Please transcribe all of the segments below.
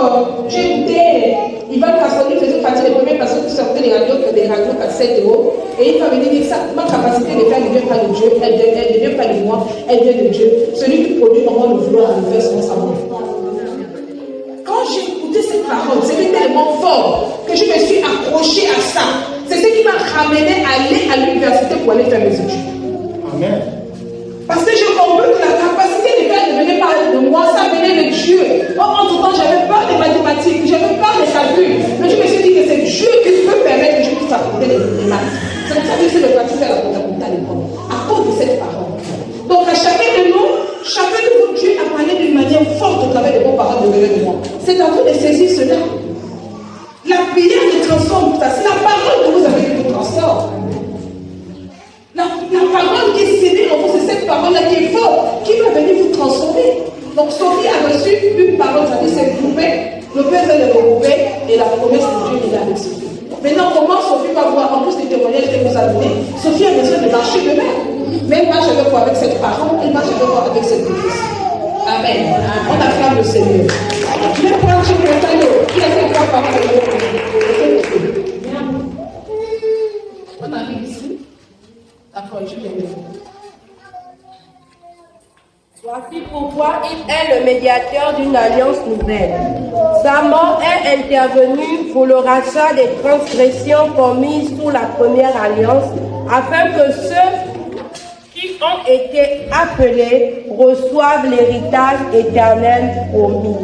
fort. J'ai écouté Ivan Cassoni faisait partie des premières personnes qui sortaient des radios à 7 euros. Et il m'a venu dire ça, ma capacité de faire ne vient pas de Dieu, elle ne vient pas de moi, elle vient de Dieu. Celui qui produit au moins le vouloir le faire sans savoir. Quand j'ai écouté cette parole, c'était tellement fort que je me suis accrochée à ça. C'est ce qui m'a ramené à aller à l'université pour aller faire mes études. Amen. Parce que j'ai compris que la capacité de faire ne venait pas de moi, ça venait de Dieu. En tout temps, j'avais peur des mathématiques, j'avais peur des calculs. Mais je me suis dit que c'est Dieu qui peut permettre que je puisse apporter les maths. C'est pour ça que je suis le pratique faire la comptabilité à l'école. À cause de cette parole. Donc à chacun de nous, Dieu a parlé d'une manière forte au travers de vos paroles de moi. C'est à vous de saisir cela. La prière ne transforme pas. C'est la parole que vous avez qui vous transforme. La parole qui est sévère en vous, c'est cette parole-là qui est forte, qui va venir vous transformer. Donc Sophie a reçu une parole, ça dit c'est groupé, le Père va le regrouper et la promesse de Dieu est là avec Sophie. Maintenant, comment Sophie va voir, en plus des témoignages qu'elle vous a donné, Sophie a besoin de marcher de même. Mais elle marche avec quoi? Avec cette parole, elle marche avec quoi? Avec cette prophétie. Amen. On acclame le Seigneur. Je vais prendre chez Montagneux. Qui a fait quoi par on arrive ici. D'accord, je vais le Voici pourquoi il est le médiateur d'une alliance nouvelle. Sa mort est intervenue pour le rachat des transgressions commises sous la première alliance, afin que ceux qui ont été appelés reçoivent l'héritage éternel promis.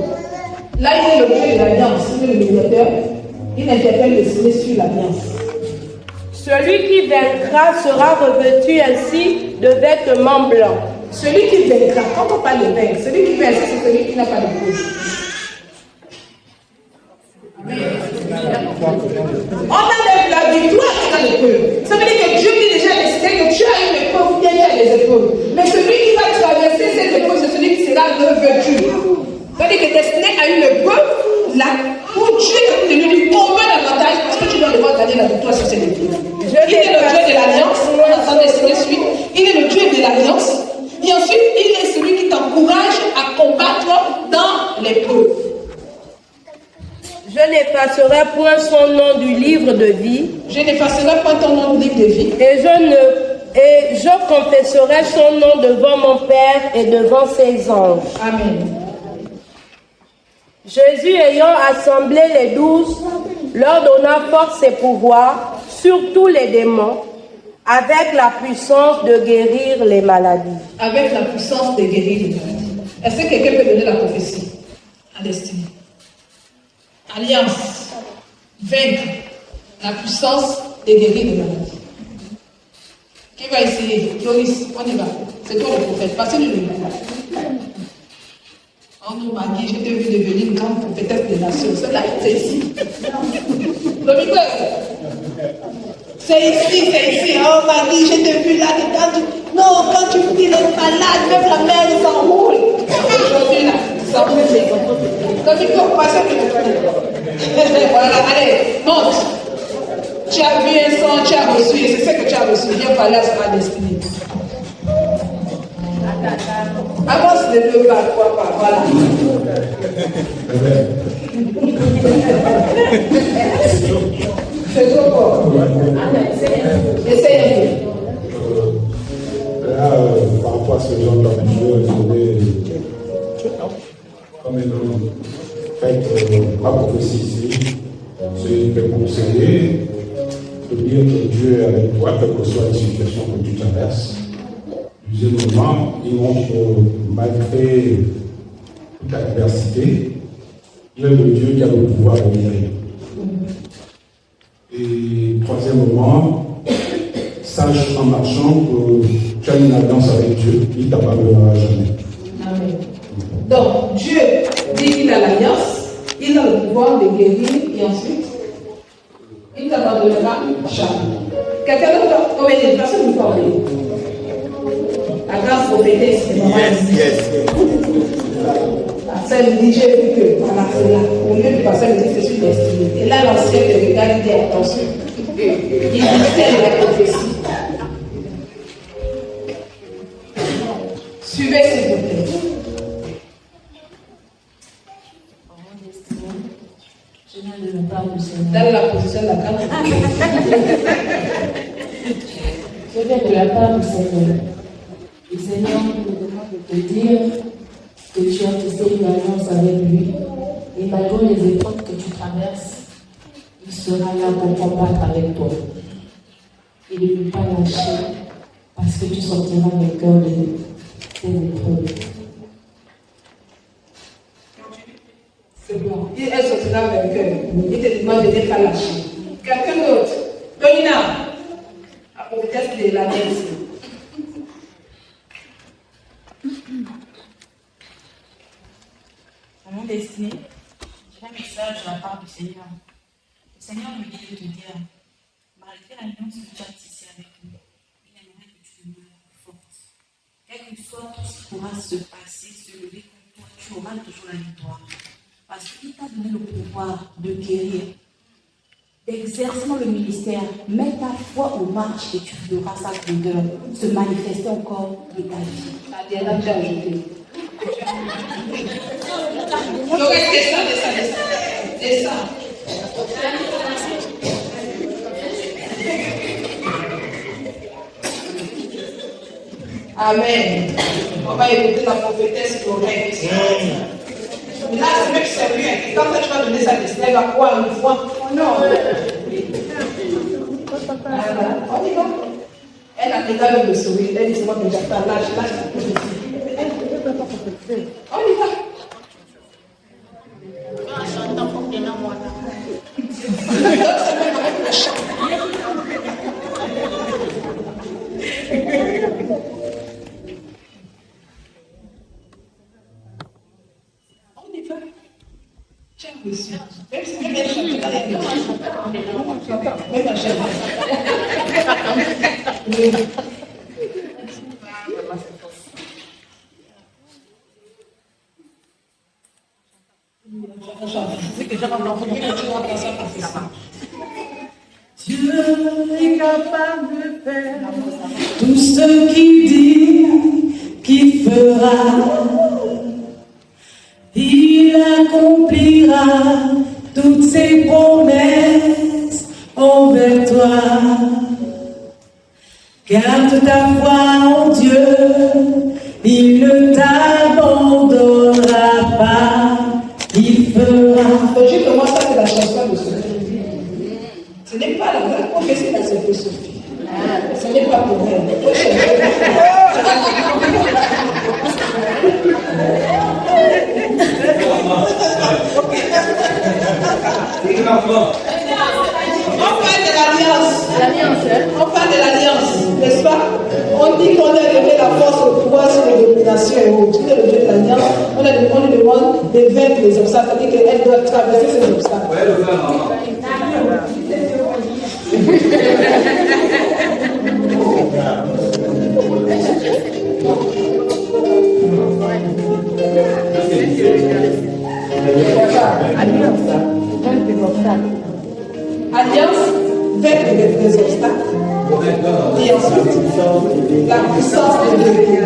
Là, il est le Dieu de l'alliance, il est le médiateur. Il interpelle le ciel sur l'alliance. Celui qui vaincra sera revêtu ainsi de vêtements blancs. Celui qui vaincra, quand on parle de vaincre, celui qui vaincra, c'est celui qui n'a pas de cause. On a la victoire qui a l'épreuve. Ça veut dire que Dieu dit déjà décidé que tu as une épreuve, bien tu as des épreuves. Mais celui qui va traverser cette épreuve, c'est celui qui sera revêtu. Ça veut dire que destiné à une épreuve, là, où Dieu est obtenu du combat davantage, parce que tu dois devoir gagner la victoire sur cette épreuve. Il est le Dieu de l'alliance, on entend destiné suite. Il est le Dieu de l'alliance. Et ensuite, il est celui qui t'encourage à combattre dans l'épreuve. Je n'effacerai point son nom du livre de vie. Je n'effacerai pas ton nom du livre de vie. Et je confesserai son nom devant mon Père et devant ses anges. Amen. Jésus ayant assemblé les 12, leur donna force et pouvoir sur tous les démons, avec la puissance de guérir les maladies. Avec la puissance de guérir les maladies. Est-ce que quelqu'un peut donner la prophétie à destinée? Alliance, vaincre, la puissance de guérir les maladies. Qui va essayer? Doris, on y va. C'est toi le prophète. Passez-le le mot. Oh non, Maggie, je t'ai vu devenir une grande prophétesse des nations. Celle-là, c'est ici. Domingo, c'est ici. Oh Maggie, je t'ai vu là. Non, quand tu dis les malades, même la mer s'enroule. Aujourd'hui, là, ça s'enroule. Domingo, passez-le. Voilà, allez, monte. Tu as vu un son, tu as reçu, et c'est ce que tu as reçu. Viens parler à sa destinée. Avance de 2 pas, 3 pas, voilà. C'est trop fort. Essayez. Là, par rapport à ce genre d'ambition, je voulais, comme ma prophétie ici, c'est de conseiller, de dire que Dieu est avec toi, quelle que soit la situation que tu traverses. Deuxièmement, il montre que malgré toute adversité, il est le Dieu qui a le pouvoir de guérir. Et troisièmement, sache en marchant que tu as une alliance avec Dieu, il ne t'abandonnera jamais. Amen. Donc, Dieu dit qu'il a l'alliance, il a le pouvoir de guérir, et ensuite, il ne t'abandonnera jamais. Quelqu'un d'autre? Oh, mais les personnes ne peuvent pas oublier. La grâce prophétesse, c'est vraiment celle dit, j'ai vu que, voilà, c'est là. Au lieu de passer le dit, c'est sur destinée. Et là, l'ancien te regarde, il dit, attention. Il dit, c'est la prophétie. Suivez s'il vous plaît. Je viens de la part du Seigneur. Dans la position de la carte. Je viens de la part du Seigneur. Le Seigneur me demande de te dire que tu as tissé une alliance avec lui. Et malgré les épreuves que tu traverses, il sera là pour combattre avec toi. Et ne peut pas lâcher parce que tu sortiras vainqueur de tes épreuves. C'est bon. Elle sortira vainqueur. Il te demande de ne pas lâcher. Quelqu'un d'autre? Donina, la prophétesse de la merci. À mon destiné, j'ai un message de la part du Seigneur. Le Seigneur me dit de te dire, malgré l'alliance que tu as tissée avec nous, il aimerait que tu demeures forte. Quel que soit tout ce qui pourra se passer, se lever contre toi, tu auras toujours la victoire. Parce qu'il t'a donné le pouvoir de guérir, d'exercer le ministère. Mets ta foi en marche et tu verras sa grandeur se manifester encore dans ta vie. Adiana, tu as ajouté. Donc, descends. Amen. On va écouter la prophétesse correcte. Là, c'est même sérieux. Quand tu vas donner sa destinée, elle va croire une fois. Oh non. On y va. Elle a déjà le sourire. Elle dit, c'est moi que j'attends. Lâche. On y va. Dieu est capable de faire tout ce qu'il dit qu'il fera. Il accomplira toutes ses promesses envers toi. Garde ta foi en Dieu, il ne t'abandonnera pas, il fera. Logiquement, moi, ça c'est la chanson de Sophie. Ce n'est pas la vraie prophétie de Sophie. Ce n'est pas pour elle. On parle de l'alliance. On parle de l'alliance, n'est-ce pas? On dit qu'on a donné la force, le pouvoir sur les dominations et autres. Dieu est le Dieu de l'alliance. On lui demande de vaincre les obstacles, c'est-à-dire qu'elle doit traverser ces obstacles. Alliance, vaincre les obstacles. Et ensuite, la puissance de Dieu.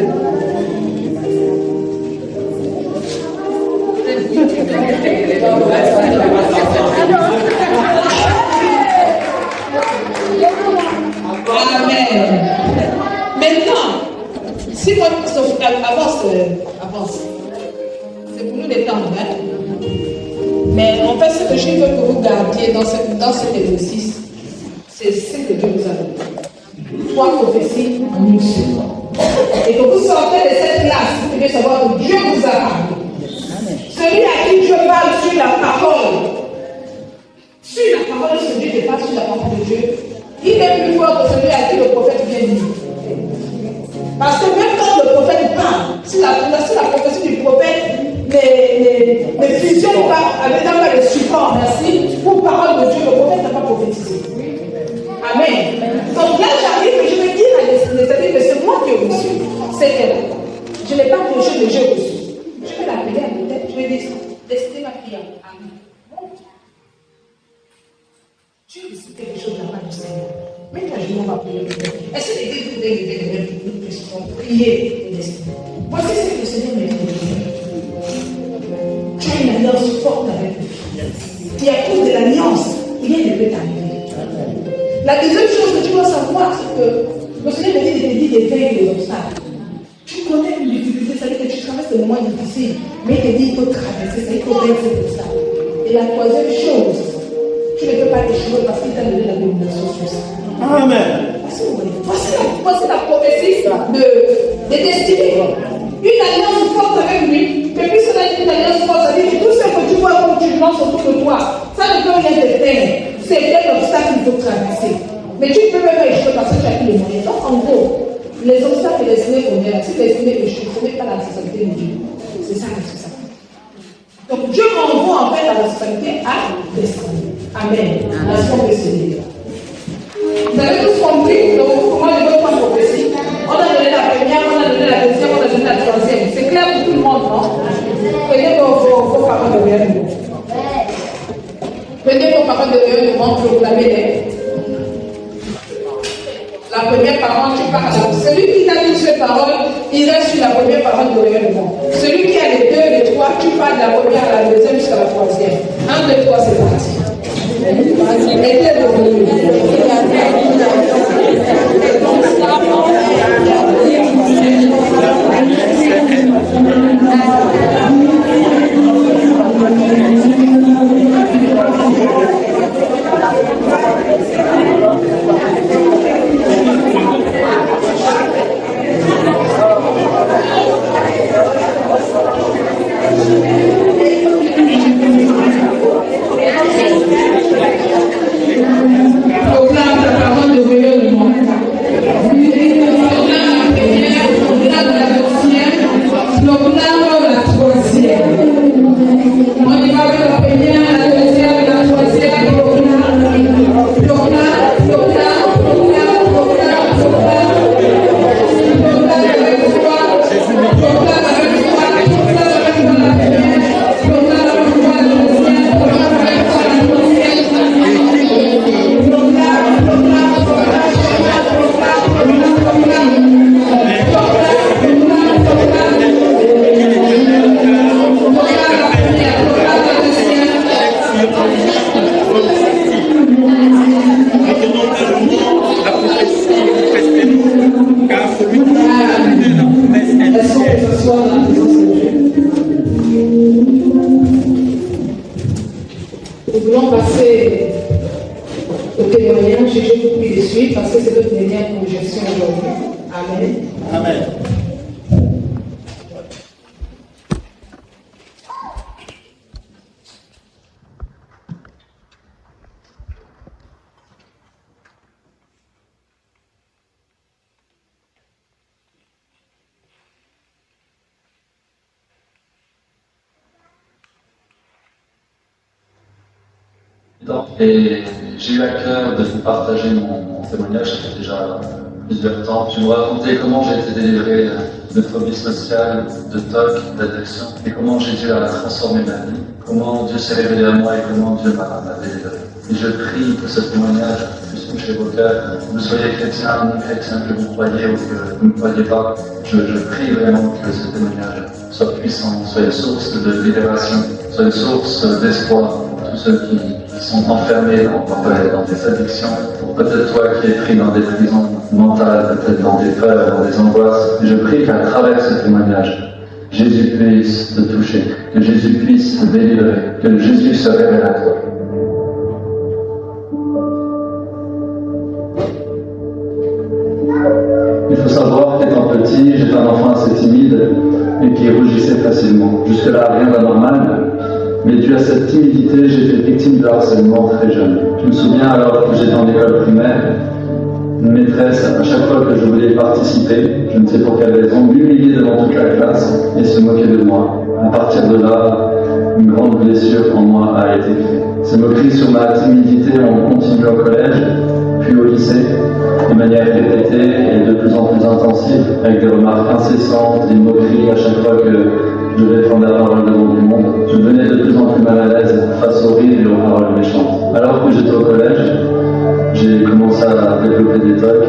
Amen. Maintenant, si votre avance. C'est pour nous détendre, hein? Mais en fait, ce que je veux que vous gardiez dans cet exercice, c'est ce que Dieu vous a donné. 3 prophéties en une seule. Et que vous sortez de cette classe, vous devez savoir que Dieu vous a parlé. Celui à qui Dieu parle sur la parole, ce Dieu ne parle sur la parole de Dieu, il est plus fort que celui à qui le prophète vient dire. Parce que même quand le prophète parle, si la prophétie du prophète ne fusionne pas avec le support, merci, pour parole de Dieu, le prophète n'a pas prophétisé. Amen. Donc là, j'arrive et je vais dire à les amis que c'est moi qui ai reçu. C'est elle. Je n'ai pas prêché, mais j'ai reçu. Je vais l'appeler à peut-être, je vais dire, laissez ma prière. Amen. J'ai reçu quelque chose de la part du Seigneur. Maintenant, je vais prier. Est-ce que vous pouvez lever une question? Priez. Voici ce que le Seigneur m'a dit. Tu as une alliance forte avec lui. Et à cause de l'alliance, rien ne peut t'arriver. La deuxième chose que tu dois savoir, c'est que le Seigneur me dit de te dire d'éveiller les obstacles. Tu connais une difficulté, ça veut dire que tu traverses des moments difficiles, mais il te dit qu'il faut traverser, ça, il faut vaincre ces obstacles. Et la troisième chose, tu ne peux pas échouer parce qu'il t'a donné la domination sur ça. Amen. Voici la prophétie de destinée. Une alliance forte avec lui, mais puisque on a une alliance forte, ça veut dire que tout ce que tu vois comme tu lances autour de toi, ça ne peut rien te faire. C'est un obstacle qu'il faut traverser. Mais tu ne peux même pas échouer parce que tu as tous les moyens. Donc en gros, les obstacles et les estimés qu'on a, si les estimés échouent, ce n'est pas la responsabilité de Dieu. C'est ça la responsabilité. Donc Dieu renvoie en fait la responsabilité à destinée. Amen. Est-ce qu'on peut se dire? Vous avez tous compris donc, comment les autres prophéties. On a donné la première, on a donné la deuxième, on a donné la troisième. C'est clair pour tout le monde, non? Prenez vos paroles de rien. Prenez vos paroles de rien, proclamez-les. La première parole, tu parles. Celui qui t'a dit ces paroles, il reste sur la première parole de rien. Celui qui a les deux, les trois, tu parles de la première à la deuxième jusqu'à la troisième. 1, 2, 3, c'est parti. Nous voulons passer au témoignage et je vous prie de suivre parce que c'est notre dernière projection aujourd'hui. Amen. Amen. Et j'ai eu à cœur de vous partager mon témoignage, ça fait déjà plusieurs temps. Je vais vous raconter comment j'ai été délivré de phobie sociale, de TOC, d'addiction, et comment Jésus a transformé ma vie, comment Dieu s'est révélé à moi et comment Dieu m'a délivré. Et je prie que ce témoignage puisse toucher vos cœurs, que vous soyez chrétien, non chrétien, que vous croyez ou que vous ne croyez pas. Je prie vraiment que ce témoignage soit puissant, soit une source de libération, soit une source d'espoir pour tous ceux qui sont enfermés dans des addictions, peut-être toi qui es pris dans des prisons mentales, peut-être dans des peurs, dans des angoisses. Et je prie qu'à travers ce témoignage, Jésus puisse te toucher, que Jésus puisse te délivrer, que Jésus se révèle à toi. Il faut savoir qu'étant petit, j'étais un enfant assez timide et qui rougissait facilement. Jusque-là, rien d'anormal. Mais dû à cette timidité, j'ai été victime de harcèlement très jeune. Je me souviens alors que j'étais en école primaire, une maîtresse, à chaque fois que je voulais participer, je ne sais pour quelle raison, m'humiliait devant toute la classe et se moquait de moi. À partir de là, une grande blessure en moi a été faite. Ces moqueries sur ma timidité ont continué au collège, puis au lycée, de manière répétée et de plus en plus intensive, avec des remarques incessantes, des moqueries à chaque fois que je devais prendre la parole devant du monde. Je devenais de plus en plus mal à l'aise face aux rires et aux paroles méchantes. Alors que j'étais au collège, j'ai commencé à développer des TOC,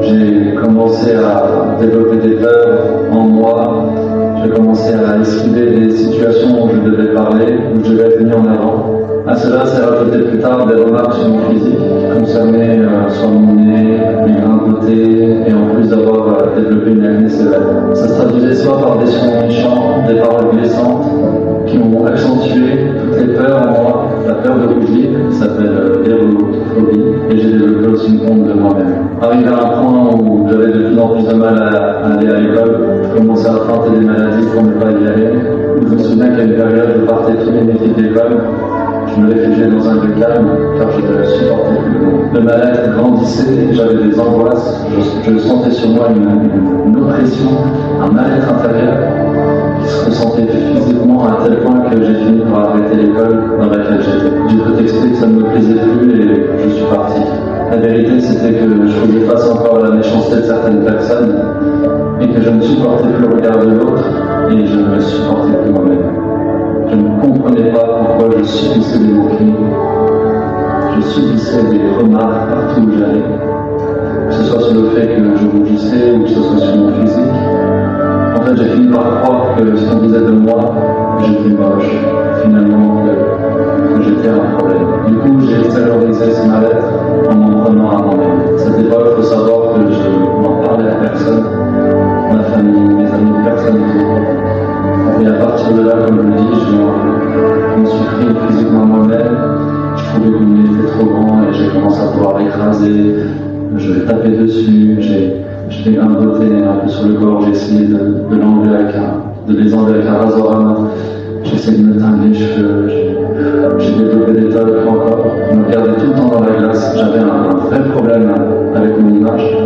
j'ai commencé à développer des peurs en moi, j'ai commencé à esquiver des situations où je devais parler, où je devais être mis en avant. À cela s'est rajouté plus tard des remarques sur mon physique, qui concernaient soit mon nez, mes grains de beauté, et en plus d'avoir développé une acné sévère. Ça se traduisait soit par des sons méchants, des paroles blessantes, qui ont accentué toutes les peurs en moi. La peur de rougir, qui s'appelle l'érotophobie, et j'ai développé aussi une honte de moi-même. Arrivé à un point où j'avais de plus en plus de mal à aller à l'école, je commençais à tenter des maladies pour ne pas y aller. Je me souviens qu'à une période, je partais tous les midis de l'école. Je me réfugiais dans un lieu calme, car je ne supportais plus. Le mal-être grandissait, j'avais des angoisses, je sentais sur moi une oppression, un mal-être intérieur qui se ressentait physiquement à tel point que j'ai fini par arrêter l'école dans laquelle j'étais. J'ai prétexté que ça ne me plaisait plus et je suis parti. La vérité, c'était que je faisais face encore à la méchanceté de certaines personnes et que je ne supportais plus le regard de l'autre et je ne me supportais plus moi-même. Je ne comprenais pas pourquoi je subissais des moqueries, je subissais des remarques partout où j'allais, que ce soit sur le fait que je rougissais ou que ce soit sur mon physique. En fait, j'ai fini par croire que ce qu'on disait de moi, j'étais moche, finalement que j'étais un problème. Du coup, j'ai extériorisé ce mal-être en m'en prenant à moi-même. À cette époque, il faut savoir que je n'en parlais à personne, ma famille, mes amis, personne d'autre. Et à partir de là, comme je le dis, je m'en suis pris physiquement moi-même. Je trouvais que mon nez était trop grand et j'ai commencé à pouvoir l'écraser. Je l'ai tapé dessus, j'ai fait un beauté un peu sur le corps, j'ai essayé de l'enlever de les enlever avec un rasoir à main. J'ai essayé de me teindre les cheveux, j'ai développé des tas de points encore. Je me regardais tout le temps dans la glace. J'avais un vrai problème avec mon image.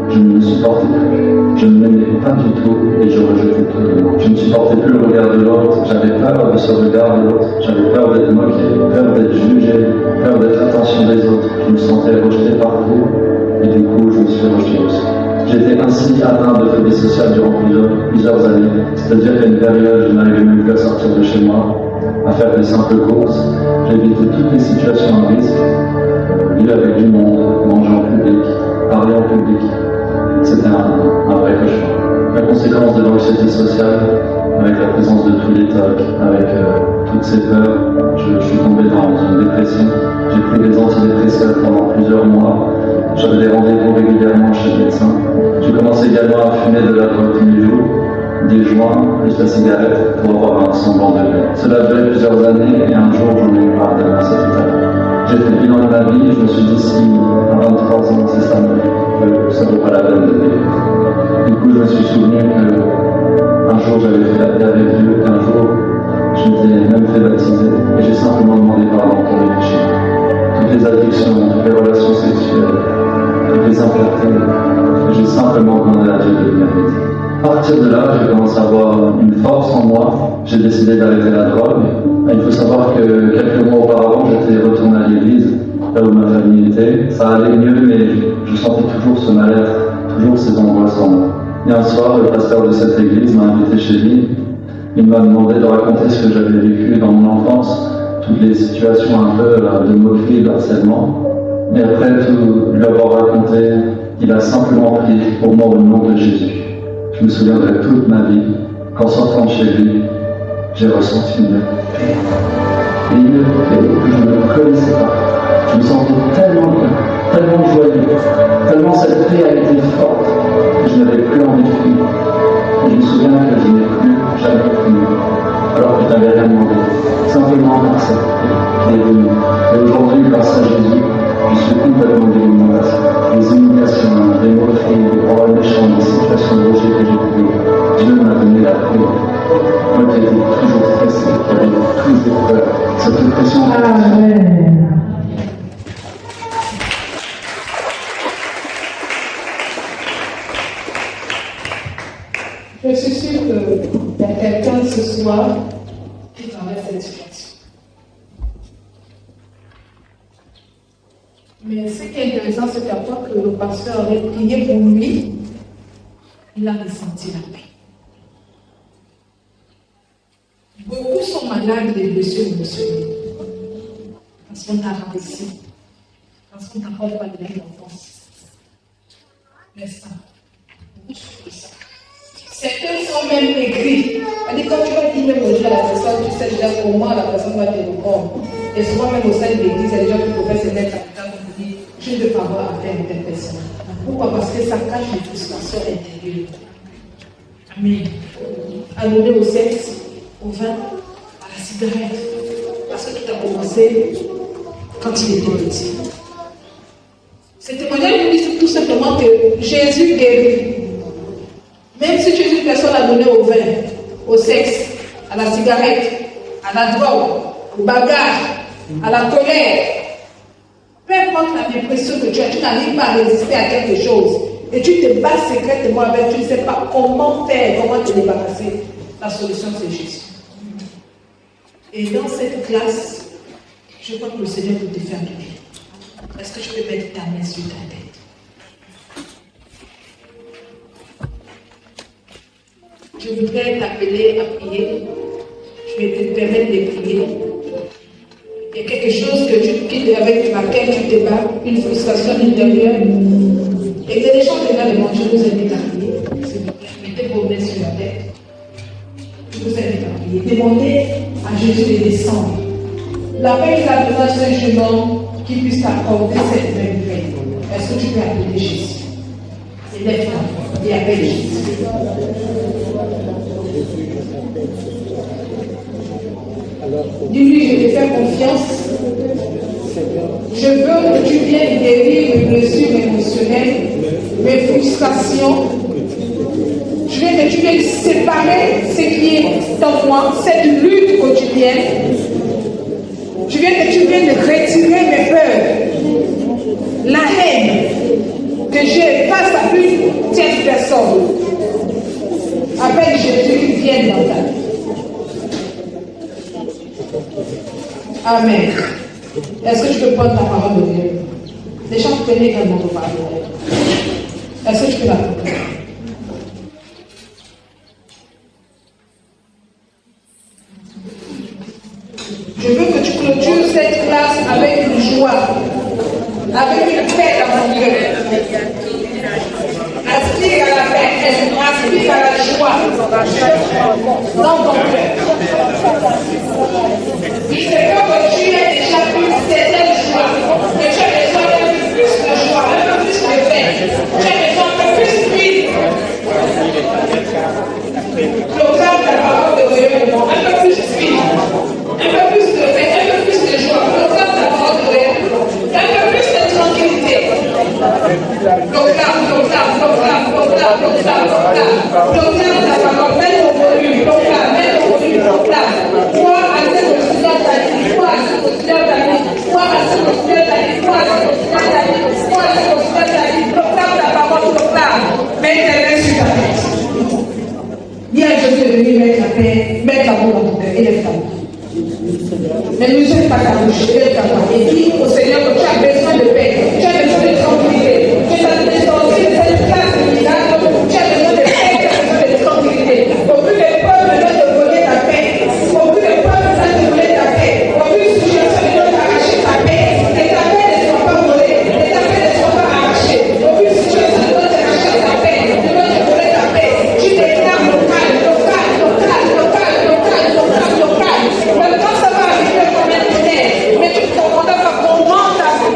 Je ne me supportais plus. Je ne m'aimais pas du tout et je rejetais tout de moi. Je ne supportais plus le regard de l'autre. J'avais peur de ce regard de l'autre. J'avais peur d'être moqué, peur d'être jugé, peur d'être l'attention des autres. Je me sentais rejeté partout et du coup je me suis rejeté aussi. J'étais ainsi atteint de phobie sociale durant plusieurs années. C'est-à-dire qu'à une période, je n'arrivais même plus à sortir de chez moi, à faire des simples courses. J'évitais toutes les situations à risque, vivre avec du monde, manger en public, parler en public. C'était un vrai cauchemar. La conséquence de l'anxiété sociale, avec la présence de tous les tocs, avec toutes ces peurs, je suis tombé dans une dépression. J'ai pris des antidépresseurs pendant plusieurs mois. J'avais des rendez-vous régulièrement chez le médecin. J'ai commencé également à fumer de la drogue tous les jours, des joints, plus la cigarette, pour avoir un semblant de vie. Cela a duré plusieurs années et un jour j'en ai eu marre d'annoncer tout à l'heure. J'ai fait le bilan de ma vie, je me suis dit si à 23 ans c'est ça, ça ne vaut pas la peine de vivre. Du coup je me suis souvenu qu'un jour j'avais fait la paix avec Dieu, qu'un jour je m'étais même fait baptiser et j'ai simplement demandé pardon pour les péchés. Toutes les addictions, toutes les relations sexuelles, toutes les impuretés, j'ai simplement demandé à Dieu de m'aider. À partir de là, j'ai commencé à avoir une force en moi, j'ai décidé d'arrêter la drogue. Il faut savoir que quelques mois auparavant, j'étais retourné à l'église, là où ma famille était. Ça allait mieux, mais je sentais toujours ce mal-être, toujours ces angoisses en moi. Et un soir, le pasteur de cette église m'a invité chez lui. Il m'a demandé de raconter ce que j'avais vécu dans mon enfance, toutes les situations un peu de moquerie, de harcèlement. Et après tout lui avoir raconté, il a simplement prié pour moi au nom de Jésus. Je me souviendrai toute ma vie qu'en sortant de chez lui, j'ai ressenti une paix. Et une paix que je ne connaissais pas. Je me sentais tellement bien, tellement joyeux, tellement cette paix a été forte que je n'avais plus envie de fuir. Et je me souviens que je n'ai plus jamais fui, alors que je n'avais rien demandé. Simplement par cette paix qui est venue. Et aujourd'hui, grâce à Jésus, je suis complètement guéri. Les humiliations, les moqueries, les paroles méchantes, les situations de rejet que j'ai vécues, Dieu m'a donné la paix. Moi qui étais toujours stressé, qui avait toujours peur, cette pression. Amen. Je suis sûre qu'il y a quelqu'un ce soir qui traverse cette situation. Mais ce qui est intéressant, c'est qu'après que le pasteur aurait prié pour lui, il a ressenti la paix. Beaucoup sont malades des blessures émotionnelles. Parce qu'on t'a rabaissé. Parce qu'on t'a pas parlé de l'enfance. N'est-ce pas? Beaucoup souffrent de ça. Certains sont même écrits. C'est-à-dire, quand tu vas dire même aujourd'hui à la personne, tu sais déjà comment la personne va te répondre. Et souvent, même au sein de l'église, il y a des gens qui professent se mettre à l'état pour dire je ne veux pas avoir affaire à telle personne. Pourquoi? Parce que ça cache une frustration intérieure. Amen. À donner au sexe, au vin, à la cigarette. Parce que tout a commencé quand il était petit. Ce témoignage nous dit tout simplement que Jésus guérit. Même si tu es une personne à donner au vin, au sexe, à la cigarette, à la drogue, au bagarre, à la colère, peu importe la dépression que tu as, tu n'arrives pas à résister à quelque chose et tu te bats secrètement avec, tu ne sais pas comment faire, comment te débarrasser. La solution, c'est Jésus. Et dans cette classe, je crois que le Seigneur peut te faire du bien. Est-ce que tu peux mettre ta main sur ta tête? Je voudrais t'appeler à prier. Je vais te permettre de prier. Il y a quelque chose avec laquelle tu te bats, une frustration intérieure. Et il y a des gens qui viennent devant, je vous invite à prier. S'il vous plaît, mettez vos mains sur la tête. Je vous invite à prier. Demandez à Jésus de descendre. La paix qu'il a besoin, c'est un jeune homme qui puisse t'accorder cette même paix. Est-ce que tu peux appeler Jésus? Élève ta voix et appelle Jésus. Dis-lui, je te fais confiance. Je veux que tu viennes guérir mes blessures émotionnelles, mes frustrations. Je veux que tu viennes séparer ce qui est en moi, cette lutte quotidienne. Je veux que tu viennes retirer mes peurs, la haine que j'ai face à une tierce personne. Appelle Jésus qui vienne dans ta vie. Amen. Est-ce que tu peux prendre ta parole de Dieu? Les gens connaissent également ton parole. Est-ce que tu peux la prendre? Je veux que tu clôtures cette classe avec une joie, avec une paix dans ton cœur. Aspire à la paix, aspire à la joie dans ton cœur. Il se peut que tu aies déjà plus certaines joie, que tu as besoin d'un peu plus de joie, un peu plus de paix, tu as besoin d'un peu plus d'huile. Proclame la parole de Dieu, un peu plus d'huile, un peu plus de paix, un peu plus de joie. Proclame la parole de Dieu, un peu plus de tranquillité. Proclame la parole, mets ton volume, proclame. Crois à ce que tu dois t'aller, crois à ce que tu dois t'aller, crois à ce que tu dois t'aller, crois à ce que tu dois t'aller, crois à ce que tu dois t'aller. Proclame la parole, proclame. Mets tes mains sur ta tête. Dis à Jésus de venir mettre la paix, mettre la main dans ton cœur, élève ta main. Ne nous gêne pas ta bouche, élève ta main. Et dis au Seigneur que tu as besoin de paix, tu as besoin de tranquillité, tu as besoin de sortir de cette classe de miracle, tu as besoin de paix, tu as besoin de tranquillité. Aucune épreuve ne doit te voler ta paix, aucune épreuve ne doit te voler ta paix, aucune situation ne doit t'arracher ta paix, et ta paix ne soit pas volée, et ta paix ne soit pas arrachée, aucune situation ne doit t'arracher ta paix, ne doit te voler ta paix. Tu déclares local. Le temps ça va arriver comme un tonnerre, mais tu ne comprends pas comment ta vie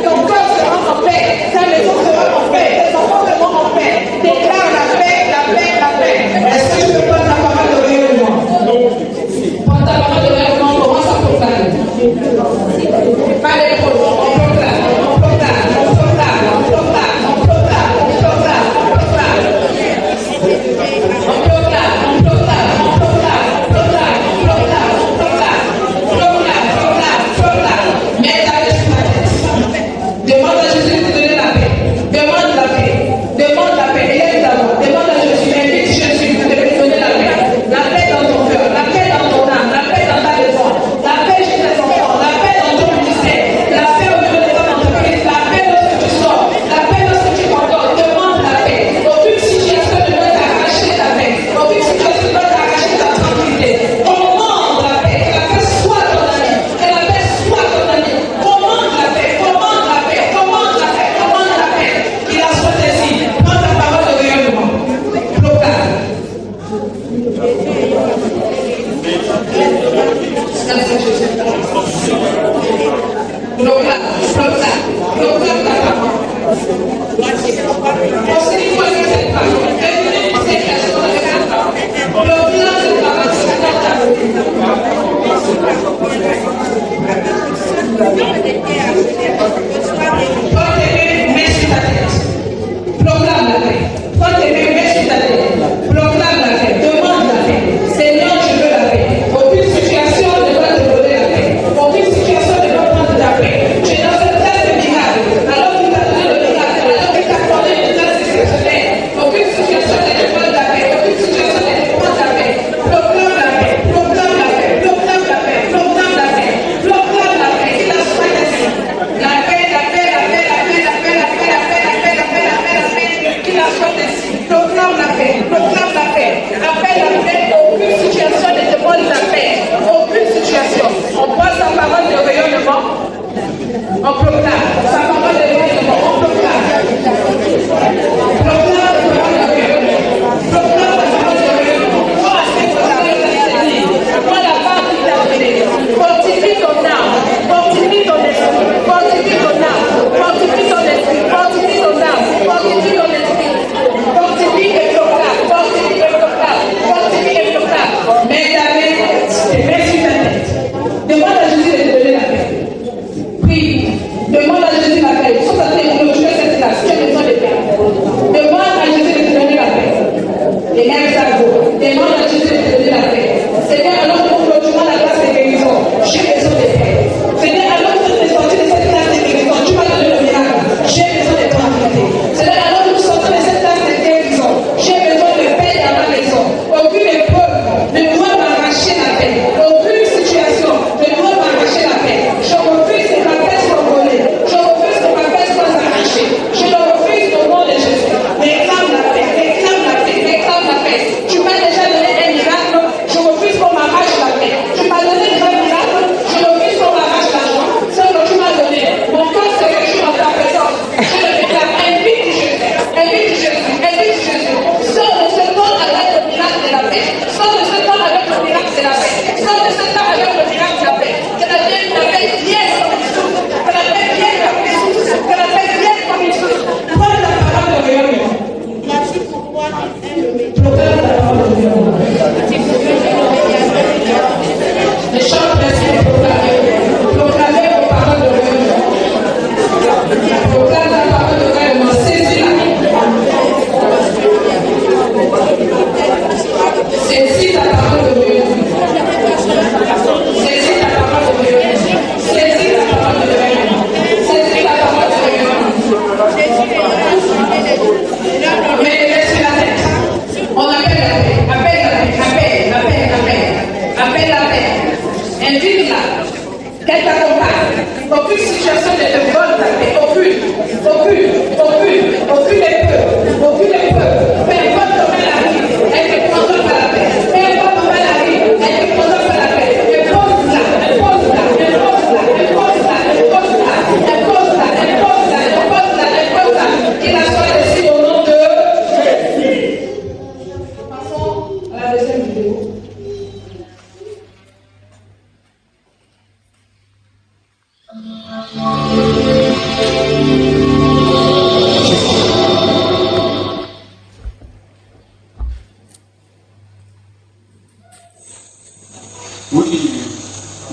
Oui,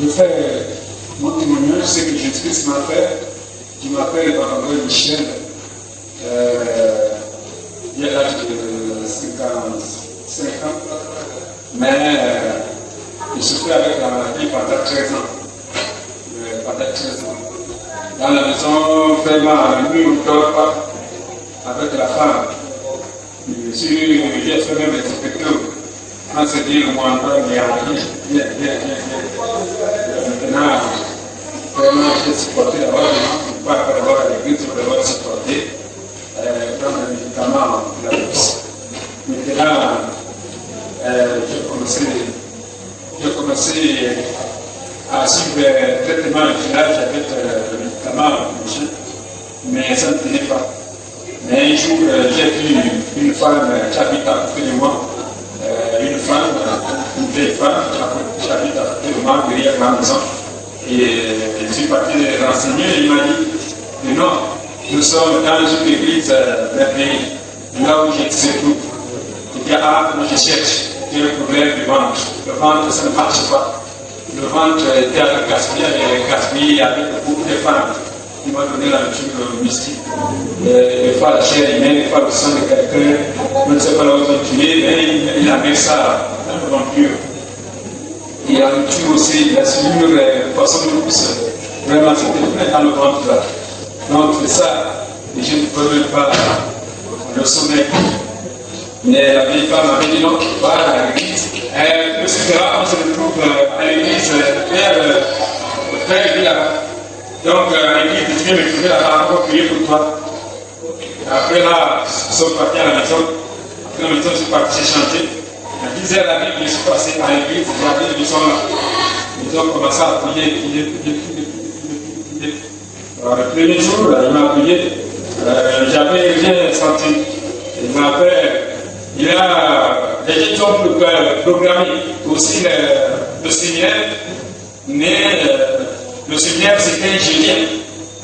je fais mon témoignage, c'est que Jésus-Christ m'a fait, qui m'appelle André Michel, il y a l'âge de 55 ans, mais je suis fait avec la vie pendant 13 ans. Pendant 13 ans. Dans la maison, vraiment, la nuit, on ne dort pas avec la femme. J'ai fait même des spectacles. Quand c'est dit le mandat, il y a rien. Maintenant, vraiment, j'ai supporté d'abord, pas d'abord à l'église, mais d'abord supporté, prendre les médicaments de la bourse. Maintenant, j'ai commencé à suivre le traitement de village avec le médicament, mais ça ne tenait pas. Mais un jour, j'ai vu une femme qui habite à côté de moi. Une vieille femme qui habite à côté de moi, derrière ma maison. Et je suis parti renseigner, il m'a dit, non, Nous sommes dans une église d'un pays, là où je disais tout. Il dit, ah, moi je cherche, j'ai un problème du ventre. Le ventre, ça ne marche pas. Le ventre était à gaspillé avec beaucoup de femmes. Il m'a donné la nature mystique. Des fois la chair humaine, des fois le sang de quelqu'un. Je ne sais pas là où ils ont tué, mais il a mis ça dans le vampire. Il a tué aussi la cellule de façon de pousse. Vraiment, c'était dans le ventre là. Donc c'est ça, et je ne peux même pas le sommet. Mais la vieille femme avait dit non, va à l'église. Etc. On se retrouve à l'église très là. Donc à l'église, tu viens me trouver là-bas, on va prier pour toi. Après là, ils sont partis à la maison. Après la maison, je suis parti, j'ai chanté. À 10h la nuit, je suis passé à l'église, j'ai appelé les gens là. Ils ont commencé à prier. Alors, le premier jour, là, il m'a prié, j'avais rien senti. Il m'a fait, il a des gens programmés aussi le séminaire, mais le séminaire c'était un jeudi.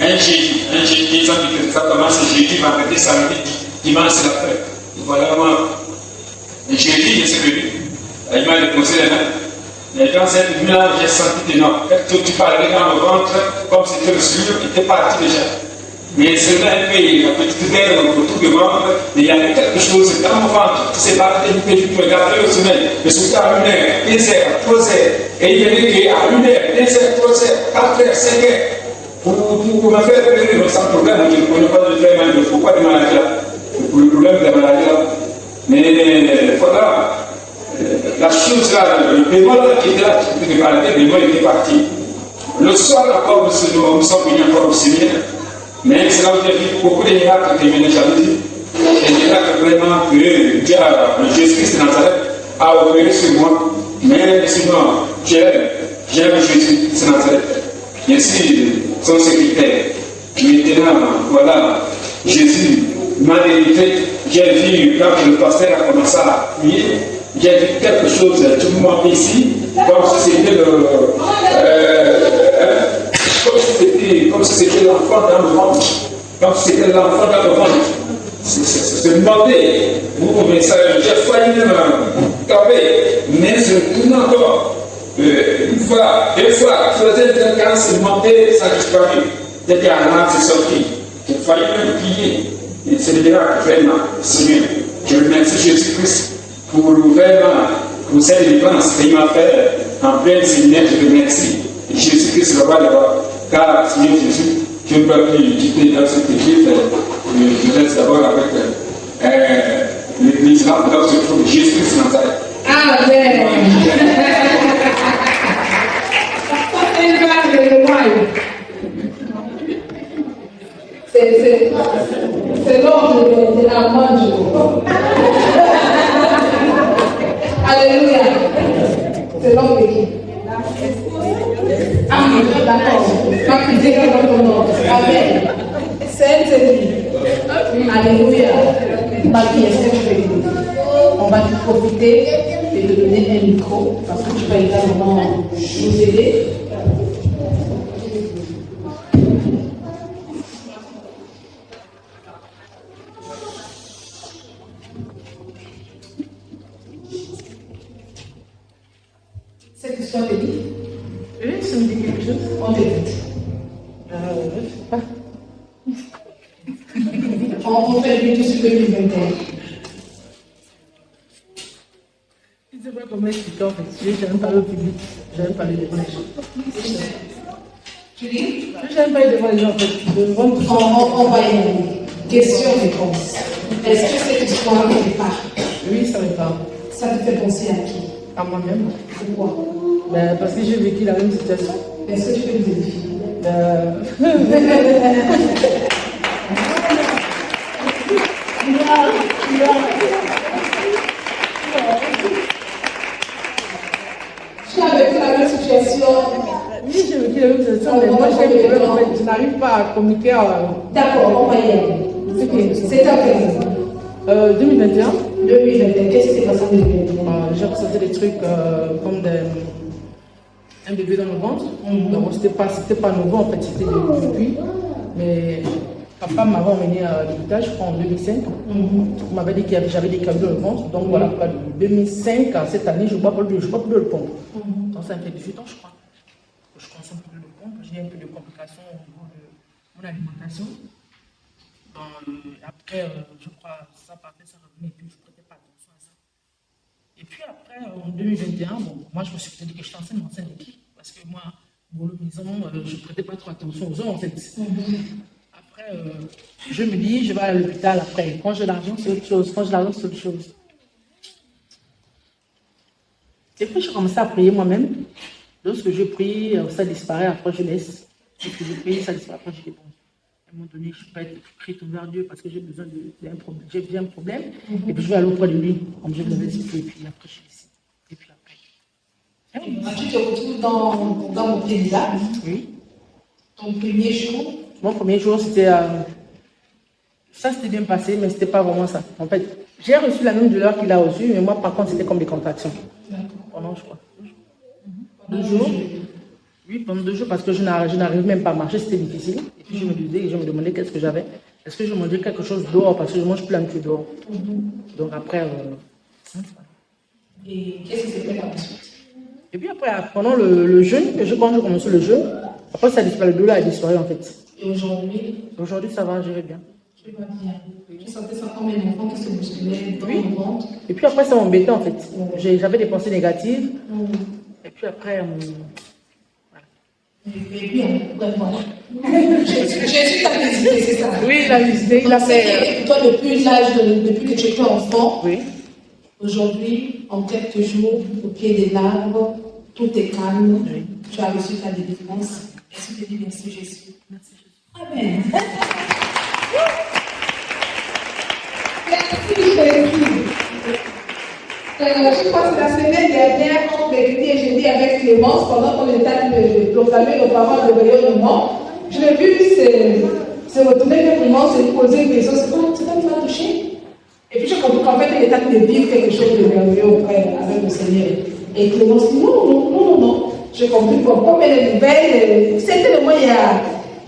Un jeudi, ça commence jeudi, vendredi, samedi, dimanche, c'est la fête. Voilà, moi, le jeudi, je suis venu, il m'a déposé les mains. Et dans cette nuit-là, j'ai senti que non, quand tu parlais dans le ventre, comme c'était le sueur, il était parti déjà. Mais c'est là un peu, la petite guerre autour du ventre, mais il y avait quelque chose dans mon ventre qui s'est battu, tu regardais le sommeil, le soutien à 1h, 1h, 3h, et il y avait qu'à 1h, 1h, 3h, 4h, 5h, pour me faire revenir sans problème, je ne connais pas de faire mal, il ne faut pas de maladie là, pour le problème de la maladie là. Mais voilà. La chose là, le bémol qui était là, qui était parlé, le bémol était parti. Le soir, encore, nous sommes venus encore au séminaire, mais c'est là où j'ai vu beaucoup de miracles que je n'ai jamais dit. Des miracles vraiment que Dieu, Jésus-Christ de Nazareth, a opéré sur moi. Mais sinon, j'aime Jésus de Nazareth. Je suis son secrétaire. Maintenant, voilà, Jésus m'a délivré. J'ai vu quand le pasteur a commencé à prier. J'ai vu quelque chose, tout le monde ici, comme si c'était comme si c'était l'enfant dans le ventre. Comme si c'était l'enfant dans le ventre. C'est demandé. Mais ça, j'ai failli même taper. Mais je tourne encore. Une fois, deux fois, troisième, quand c'est demandé, ça disparu. Dès qu'un an, c'est sorti. J'ai failli même plier. Et c'est le miracle, vraiment, Seigneur. Je remercie Jésus-Christ pour vraiment, pour cette délivrance qu'il m'a fait en plein séminaire. Je remercie Jésus-Christ, le roi là-bas. Car, Seigneur Jésus, je ne peux plus quitter dans cette église. Je laisse d'abord avec l'église là où se trouve Jésus-Christ Nazareth. Amen. C'est l'ordre de la manche. Alléluia. C'est l'ordre de qui? Amen. D'accord. Pas critiquer dans ton ordre. Amen. C'est lui. Alléluia. Marie, est-ce que tu peux écouter? On va te profiter et te donner un micro parce que tu vas également nous aider. Cette histoire te dit? Oui, ça me dit quelque chose. On t'écoute. Je sais pas. On fait lui tout ce que lui veut. Je ne sais pas comment expliquer en fait. J'aime parler au public. J'aime parler devant les gens. Tu dis? J'aime parler devant les gens en fait. On va y aller. Question-réponse. Est-ce que cette histoire te parle? Oui, ça me parle. Ça te fait penser à qui? À moi-même. Pourquoi? Parce que j'ai vécu la même situation. Est-ce que tu peux nous édifier? Tu as vécu la même situation? Oui, j'ai vécu la même situation, mais moi j'ai vécu en fait, je n'arrive pas à communiquer. D'accord, on va y aller. Okay. C'était en quelle année? 2021. 2021, qu'est-ce qui s'est passé en 2021? J'ai ressenti des trucs comme un bébé dans le ventre. Donc c'était pas nouveau en fait, c'était depuis. Mais Papa m'avait emmené à l'hôpital, je crois, en 2005. On m'avait dit que j'avais des cailloux dans le ventre. Donc voilà, de 2005 à cette année, je ne bois plus de pompe. Donc ça fait 18 ans, je crois. Je consomme plus de pompe. J'ai un peu de complications au niveau de mon alimentation. Après, je crois, ça partait, ça revenait, et puis je ne prêtais pas attention à ça. Et puis après, en 2021, moi je me suis dit que je suis enceinte de qui? Parce que moi, boulot maison, je ne prêtais pas trop attention aux gens en fait. Après, je me dis, je vais à l'hôpital après. Quand j'ai l'argent, c'est autre chose. Quand j'ai l'argent, c'est autre chose. Et puis, je commençais à prier moi-même. Lorsque je prie, ça disparaît, après je laisse. Lorsque je prie, ça disparaît, après je dis bon. À un moment donné, je ne peux pas être pris vers Dieu parce que j'ai besoin d'un problème. J'ai bien un problème. Et puis, je vais aller auprès de lui. Comme je l'avais dit, et puis après, je suis ici. Et puis après. Tu te retrouves dans mon pays là. Oui. Ton premier jour. Mon premier jour, c'était. Ça s'était bien passé, mais ce n'était pas vraiment ça. En fait, j'ai reçu la même douleur qu'il a reçue, mais moi, par contre, c'était comme des contractions. Pendant, je crois, 2 jours. Oui, pendant 2 jours, parce que je n'arrive même pas à marcher, c'était difficile. Et puis, je me disais, et je me demandais qu'est-ce que j'avais. Est-ce que je mangeais quelque chose dehors, parce que je ne mange plus un peu dehors. Donc après. Et qu'est-ce qui s'est fait par la suite? Et puis après, pendant le jeûne, quand je commençais le jeûne, après, ça a disparu, le douleur a disparu en fait. Et aujourd'hui? Aujourd'hui, ça va, je vais bien. Tu vas bien. Tu sentais ça comme un enfant qui se bousculait dans le ventre. Et puis après, ça m'embêtait en fait. J'avais des pensées négatives. Et puis après, voilà. Et puis, voilà. Jésus t'a visité, c'est ça? Oui, il a visité, il a fait. Toi, depuis que tu étais enfant, oui. Aujourd'hui, en quelques jours, au pied des arbres, tout est calme. Oui. Tu as reçu ta délivrance. Est-ce que tu dis merci Jésus? Merci Jésus. Amen. Merci Jésus. Je crois que c'est la semaine dernière, quand mercredi et jeudi avec Clémence, pendant qu'on était en train de proclamer nos paroles de rayonnement, je l'ai vu se retourner vers Clémence et lui poser une question. C'est quoi qui m'a touché? Et puis j'ai compris qu'en fait, il était en train de vivre quelque chose de merveilleux auprès avec le Seigneur. Et Clémence dit non. J'ai compris comme elle est nouvelle, c'était le moment, il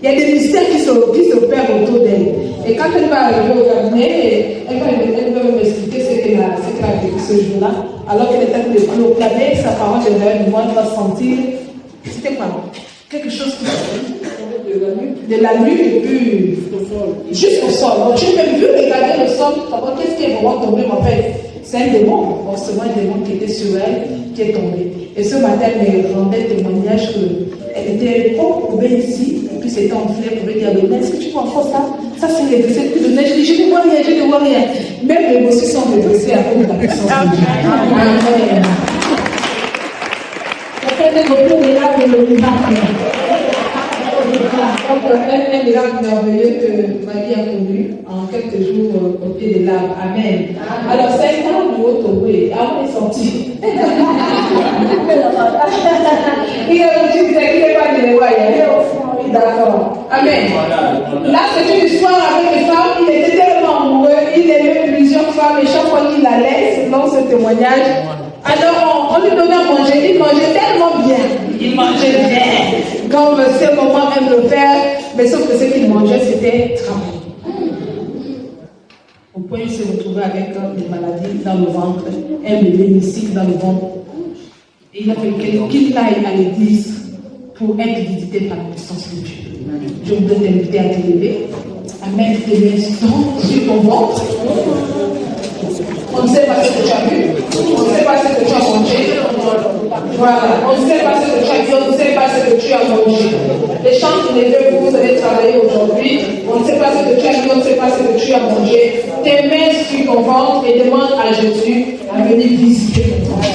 y a des mystères qui s'opèrent autour d'elle. Et quand elle va arriver au cabinet, elle va m'expliquer ce qu'elle a vécu ce jour-là, alors qu'elle était en train de proclamer sa parole de rêve, moi, elle va sentir. C'était quoi? Quelque chose qui de la nuit et puis jusqu'au sol. Donc j'ai même vu regarder le sol, qu'est-ce qui est vraiment tombé en fait? C'est un démon, forcément un démon qui était sur elle, qui est tombé. Et ce matin, elle me rendait témoignage qu'elle était courbée ici, et puis c'était enflé, elle pouvait dire, mais est-ce que tu vois encore ça? Ça c'est redressé, plus de neige. Je dis, je ne vois rien. Même les bossus sont redressés à cause de la puissance de Dieu. Amen. Un miracle merveilleux que Marie a connu en quelques jours au pied de l'arbre. Amen. Alors, c'est un temps de haut tombé. Avant, il est sorti. Il n'est pas de voyage. D'accord. Amen. Là, c'est une histoire avec les femmes. Il était tellement amoureux. Il aimait plusieurs femmes et chaque fois qu'il allait, selon ce témoignage, alors on lui donnait à manger. Il mangeait tellement bien. Il mangeait bien. Comme ses mamans aiment le faire, mais sauf que ce qu'il mangeait, c'était travail. Au point où il se retrouvait avec des maladies dans le ventre, un bébé mystique dans le ventre. Et il a fallu qu'il aille à l'église pour être visité par la puissance de Dieu. Je voudrais t'inviter à te lever, à mettre tes mains sur ton ventre. On ne sait pas ce que tu as vu, on ne sait pas ce que tu as mangé. Voilà, on ne sait pas ce que tu as vu, on ne sait pas ce que tu as mangé. Les chances que les deux vous allez travailler aujourd'hui, on ne sait pas ce que tu as vu, on ne sait pas ce que tu as mangé. Tes mains sur ton ventre et demande à Jésus à venir visiter ton ventre.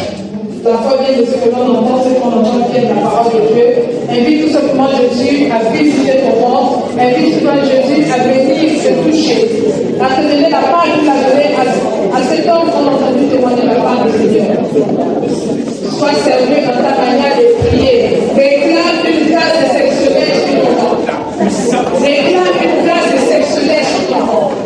La foi vient de ce que l'on entend, ce qu'on entend vient de la parole de Dieu. Invite tout simplement Jésus à visiter ton ventre. Invite tout simplement Jésus à venir se toucher. À te donner la part qu'il a donnée à cet homme qu'on a entendu témoigner la part du Seigneur. Sois sérieux dans ta manière de prier. Réclame une grâce exceptionnelle sur ton ventre. Réclame une grâce exceptionnelle sur ton ventre.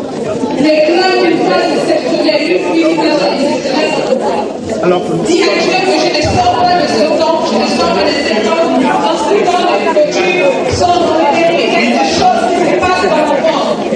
Réclame une grâce exceptionnelle, une purification exceptionnelle sur ton ventre. Alors, dis à Dieu que je ne sors pas de ce temps, je ne sors pas de ce temps, dans ce temps que tu sors dans la vérité, des choses qui se passent dans mon ventre.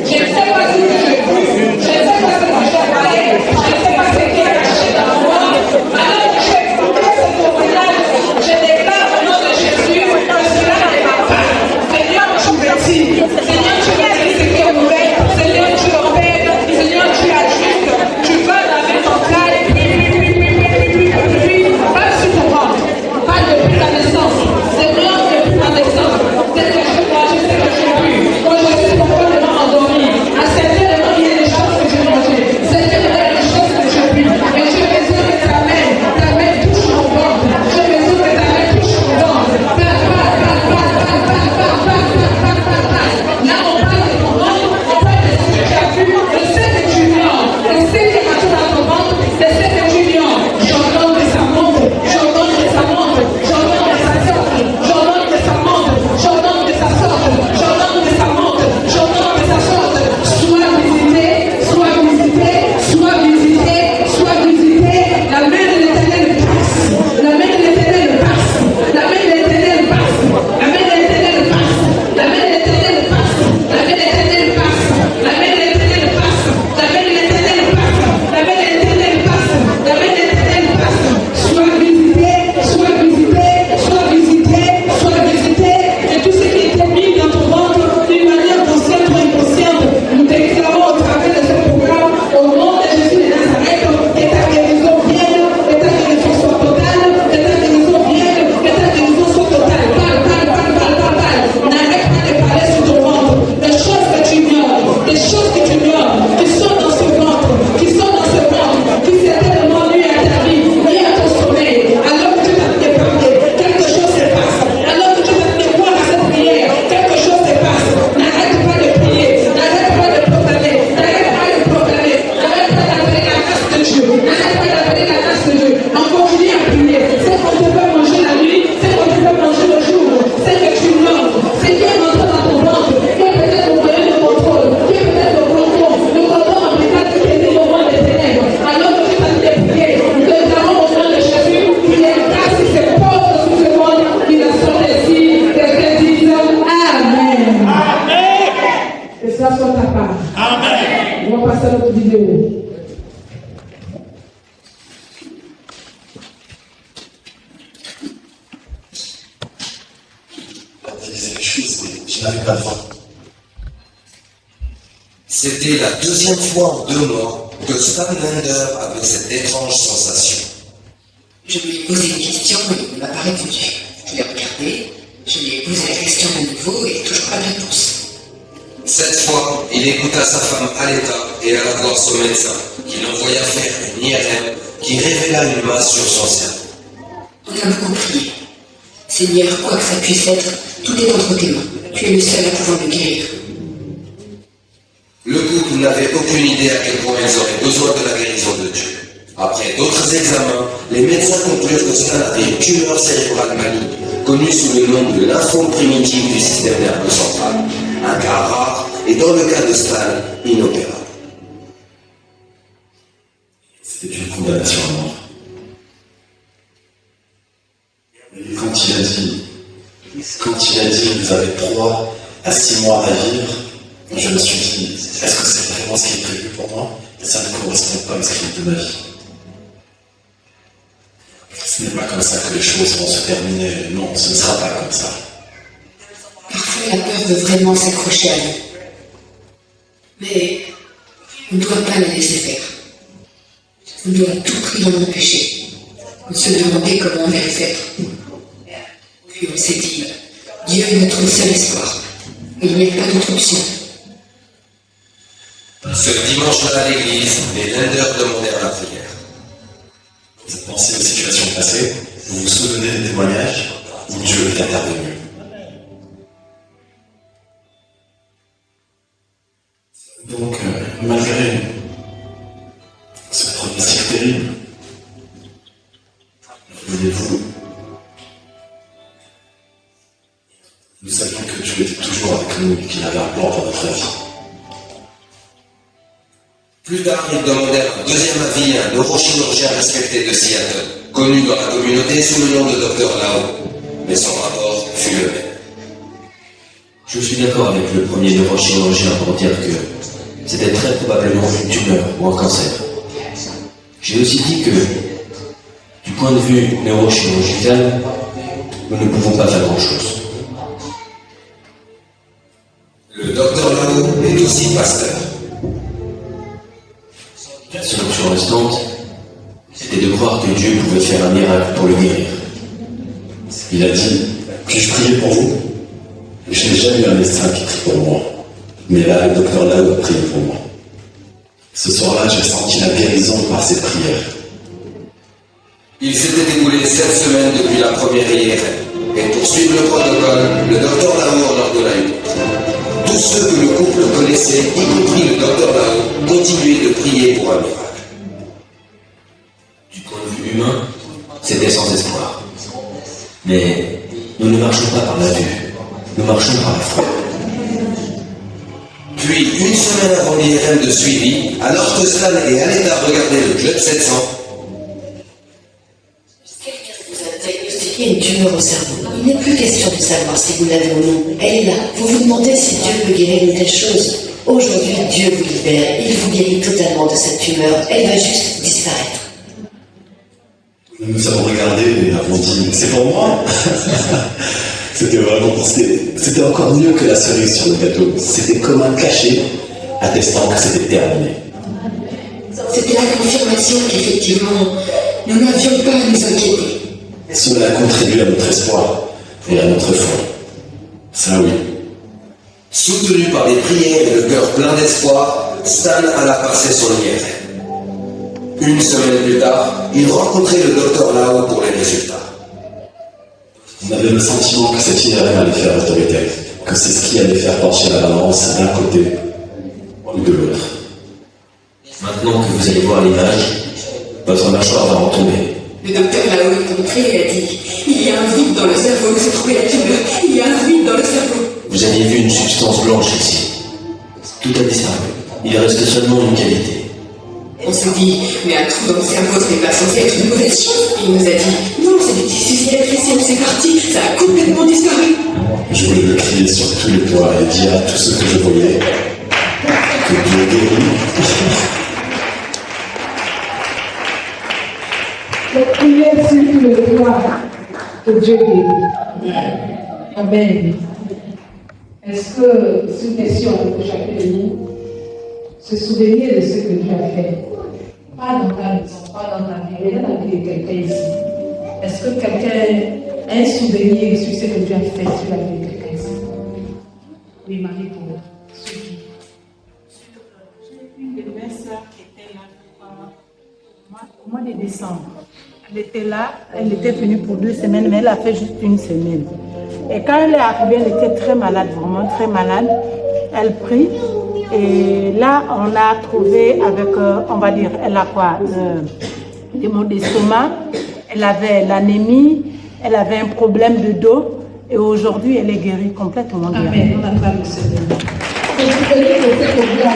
on passe à notre vidéo. Je n'avais pas le droit. C'était la deuxième fois en 2 mois que Stan Lander avait cette étrange sensation. Je lui ai posé une question et il ne m'a pas répondu. Je l'ai regardé, je lui ai posé la question de nouveau et toujours pas de réponse. Cette fois, il écouta sa femme à l'état et alla voir son médecin, qui l'envoya faire une IRM qui révéla une masse sur son cerveau. On a beaucoup prié. Seigneur, quoi que ça puisse être, tout est entre tes mains. Tu es le seul à pouvoir me guérir. Le couple n'avait aucune idée à quel point ils auraient besoin de la guérison de Dieu. Après d'autres examens, les médecins conclurent que Stan avait une tumeur cérébrale maligne, connue sous le nom de lymphome primitif du système nerveux central. Un cas rare et dans le cas de Stan, inopérable. C'était une condamnation à mort. Et quand il a dit vous avez 3 à 6 mois à vivre, je me suis dit, est-ce que c'est vraiment ce qui est prévu pour moi? Et ça ne correspond pas au script de ma vie. Ce n'est pas comme ça que les choses vont se terminer. Non, ce ne sera pas comme ça. Parfois, la peur veut vraiment s'accrocher à nous. Mais on ne doit pas la laisser faire. On doit à tout prix l'en empêcher. On se demandait comment on allait faire. Puis on s'est dit, Dieu est notre seul espoir. Il n'y a pas d'autre option. Ce dimanche-là à l'église, les Landers demandèrent la prière. Vous pensez aux situations passées, vous vous souvenez des témoignages où Dieu est intervenu. Donc, malgré ce pronostic terrible, voulez-vous, nous savions que Dieu était toujours avec nous et qu'il avait un plan pour notre vie. Plus tard, ils demandèrent un deuxième avis à un neurochirurgien respecté de Seattle, connu dans la communauté sous le nom de Dr. Lao, mais son rapport fut le même. Je suis d'accord avec le premier neurochirurgien pour dire que c'était très probablement une tumeur ou un cancer. J'ai aussi dit que, du point de vue neurochirurgical, nous ne pouvons pas faire grand-chose. Le Dr. Lao est aussi pasteur. La seule option restante, c'était de croire que Dieu pouvait faire un miracle pour le guérir. Il a dit, puis-je prier pour vous? Je n'ai jamais eu un médecin qui prie pour moi. Mais là, le docteur Lao a prié pour moi. Ce soir-là, j'ai senti la guérison par ses prières. Il s'était écoulé 7 semaines depuis la première IRM. Et pour suivre le protocole, le Dr. Lao en ordonna une autre. Tous ceux que le couple connaissait, y compris le Dr. Lao, continuaient de prier pour un miracle. Du point de vue humain, c'était sans espoir. Mais nous ne marchons pas par la vue, nous marchons par la foi. Puis, une semaine avant l'IRM de suivi, alors que Stan et Aleta regardaient le Club 700, Quelqu'un vous a diagnostiqué une tumeur au cerveau. Il n'est plus question de savoir si vous l'avez ou non. Elle est là. Vous vous demandez si Dieu peut guérir une telle chose. Aujourd'hui, Dieu vous libère. Il vous guérit totalement de cette tumeur. Elle va juste disparaître. Nous nous avons regardé et avons dit, c'est pour moi. C'était encore mieux que la cerise sur le gâteau. C'était comme un cachet attestant que c'était terminé. C'était la confirmation qu'effectivement, nous n'avions pas à nous inquiéter. Cela a contribué à notre espoir et à notre foi. Ça oui. soutenu par des prières et le cœur plein d'espoir, Stan alla passer son IRM. Une semaine plus tard, il rencontrait le docteur Lao pour les résultats. On avait le sentiment que cette IRM allait faire autorité, que c'est ce qui allait faire pencher la balance d'un côté ou de l'autre. Maintenant que vous allez voir l'image, votre mâchoire va retomber. Le docteur Lao est entré et a dit « Il y a un vide dans le cerveau, où s'est trouvée la tumeur. Il y a un vide dans le cerveau. » Vous aviez vu une substance blanche ici. Tout a disparu. Il reste seulement une cavité. On s'est dit « Mais un trou dans le cerveau, ce n'est pas censé être une mauvaise chose. » Il nous a dit « Non, c'est des tissus cicatriciels, c'est parti, ça a complètement disparu. » Je voulais le crier sur tous les toits et dire à tous ceux que je voyais que Dieu guérit. Donc, prière sur le droit que Dieu guérit. Amen. Est-ce que c'est une question pour chacun de nous? Se souvenir de ce que Dieu a fait. Pas dans ta maison, pas dans ta vie, mais dans la vie de quelqu'un ici. Est-ce que quelqu'un a un souvenir sur ce que Dieu a fait sur la vie de quelqu'un ici? Oui, Marie, pour ceux qui. J'ai une de mes sœurs qui était là au mois de décembre. Elle était là, elle était venue pour 2 semaines, mais elle a fait juste 1 semaine. Et quand elle est arrivée, elle était très malade, vraiment très malade. Elle prie. Et là, on a trouvé avec, on va dire, elle a quoi? Des maux d'estomac, elle avait l'anémie, elle avait un problème de dos. Et aujourd'hui, elle est guérie complètement. Amen. On acclame le Seigneur. Est-ce que quelqu'un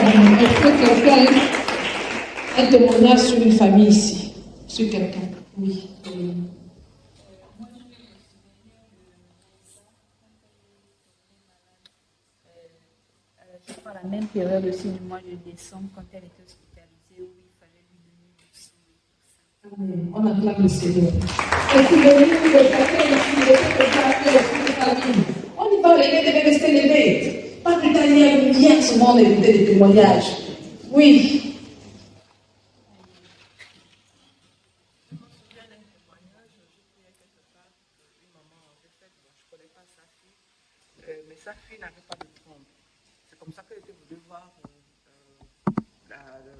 a un témoignage sur une famille ici? Sur quelqu'un? Oui. Je crois la même période aussi du mois de décembre quand elle était hospitalisée où il fallait lui donner du sang. Amen. On acclame le Seigneur. Et si le livre de chacun ici, le fait que Dieu a fait aussi de famille, on y va, les gars devaient rester levés. Pas plus tard, il y a bien souvent d'écouter des témoignages. Oui. Mais sa fille n'avait pas de trompe. C'est comme ça qu'elle était venue voir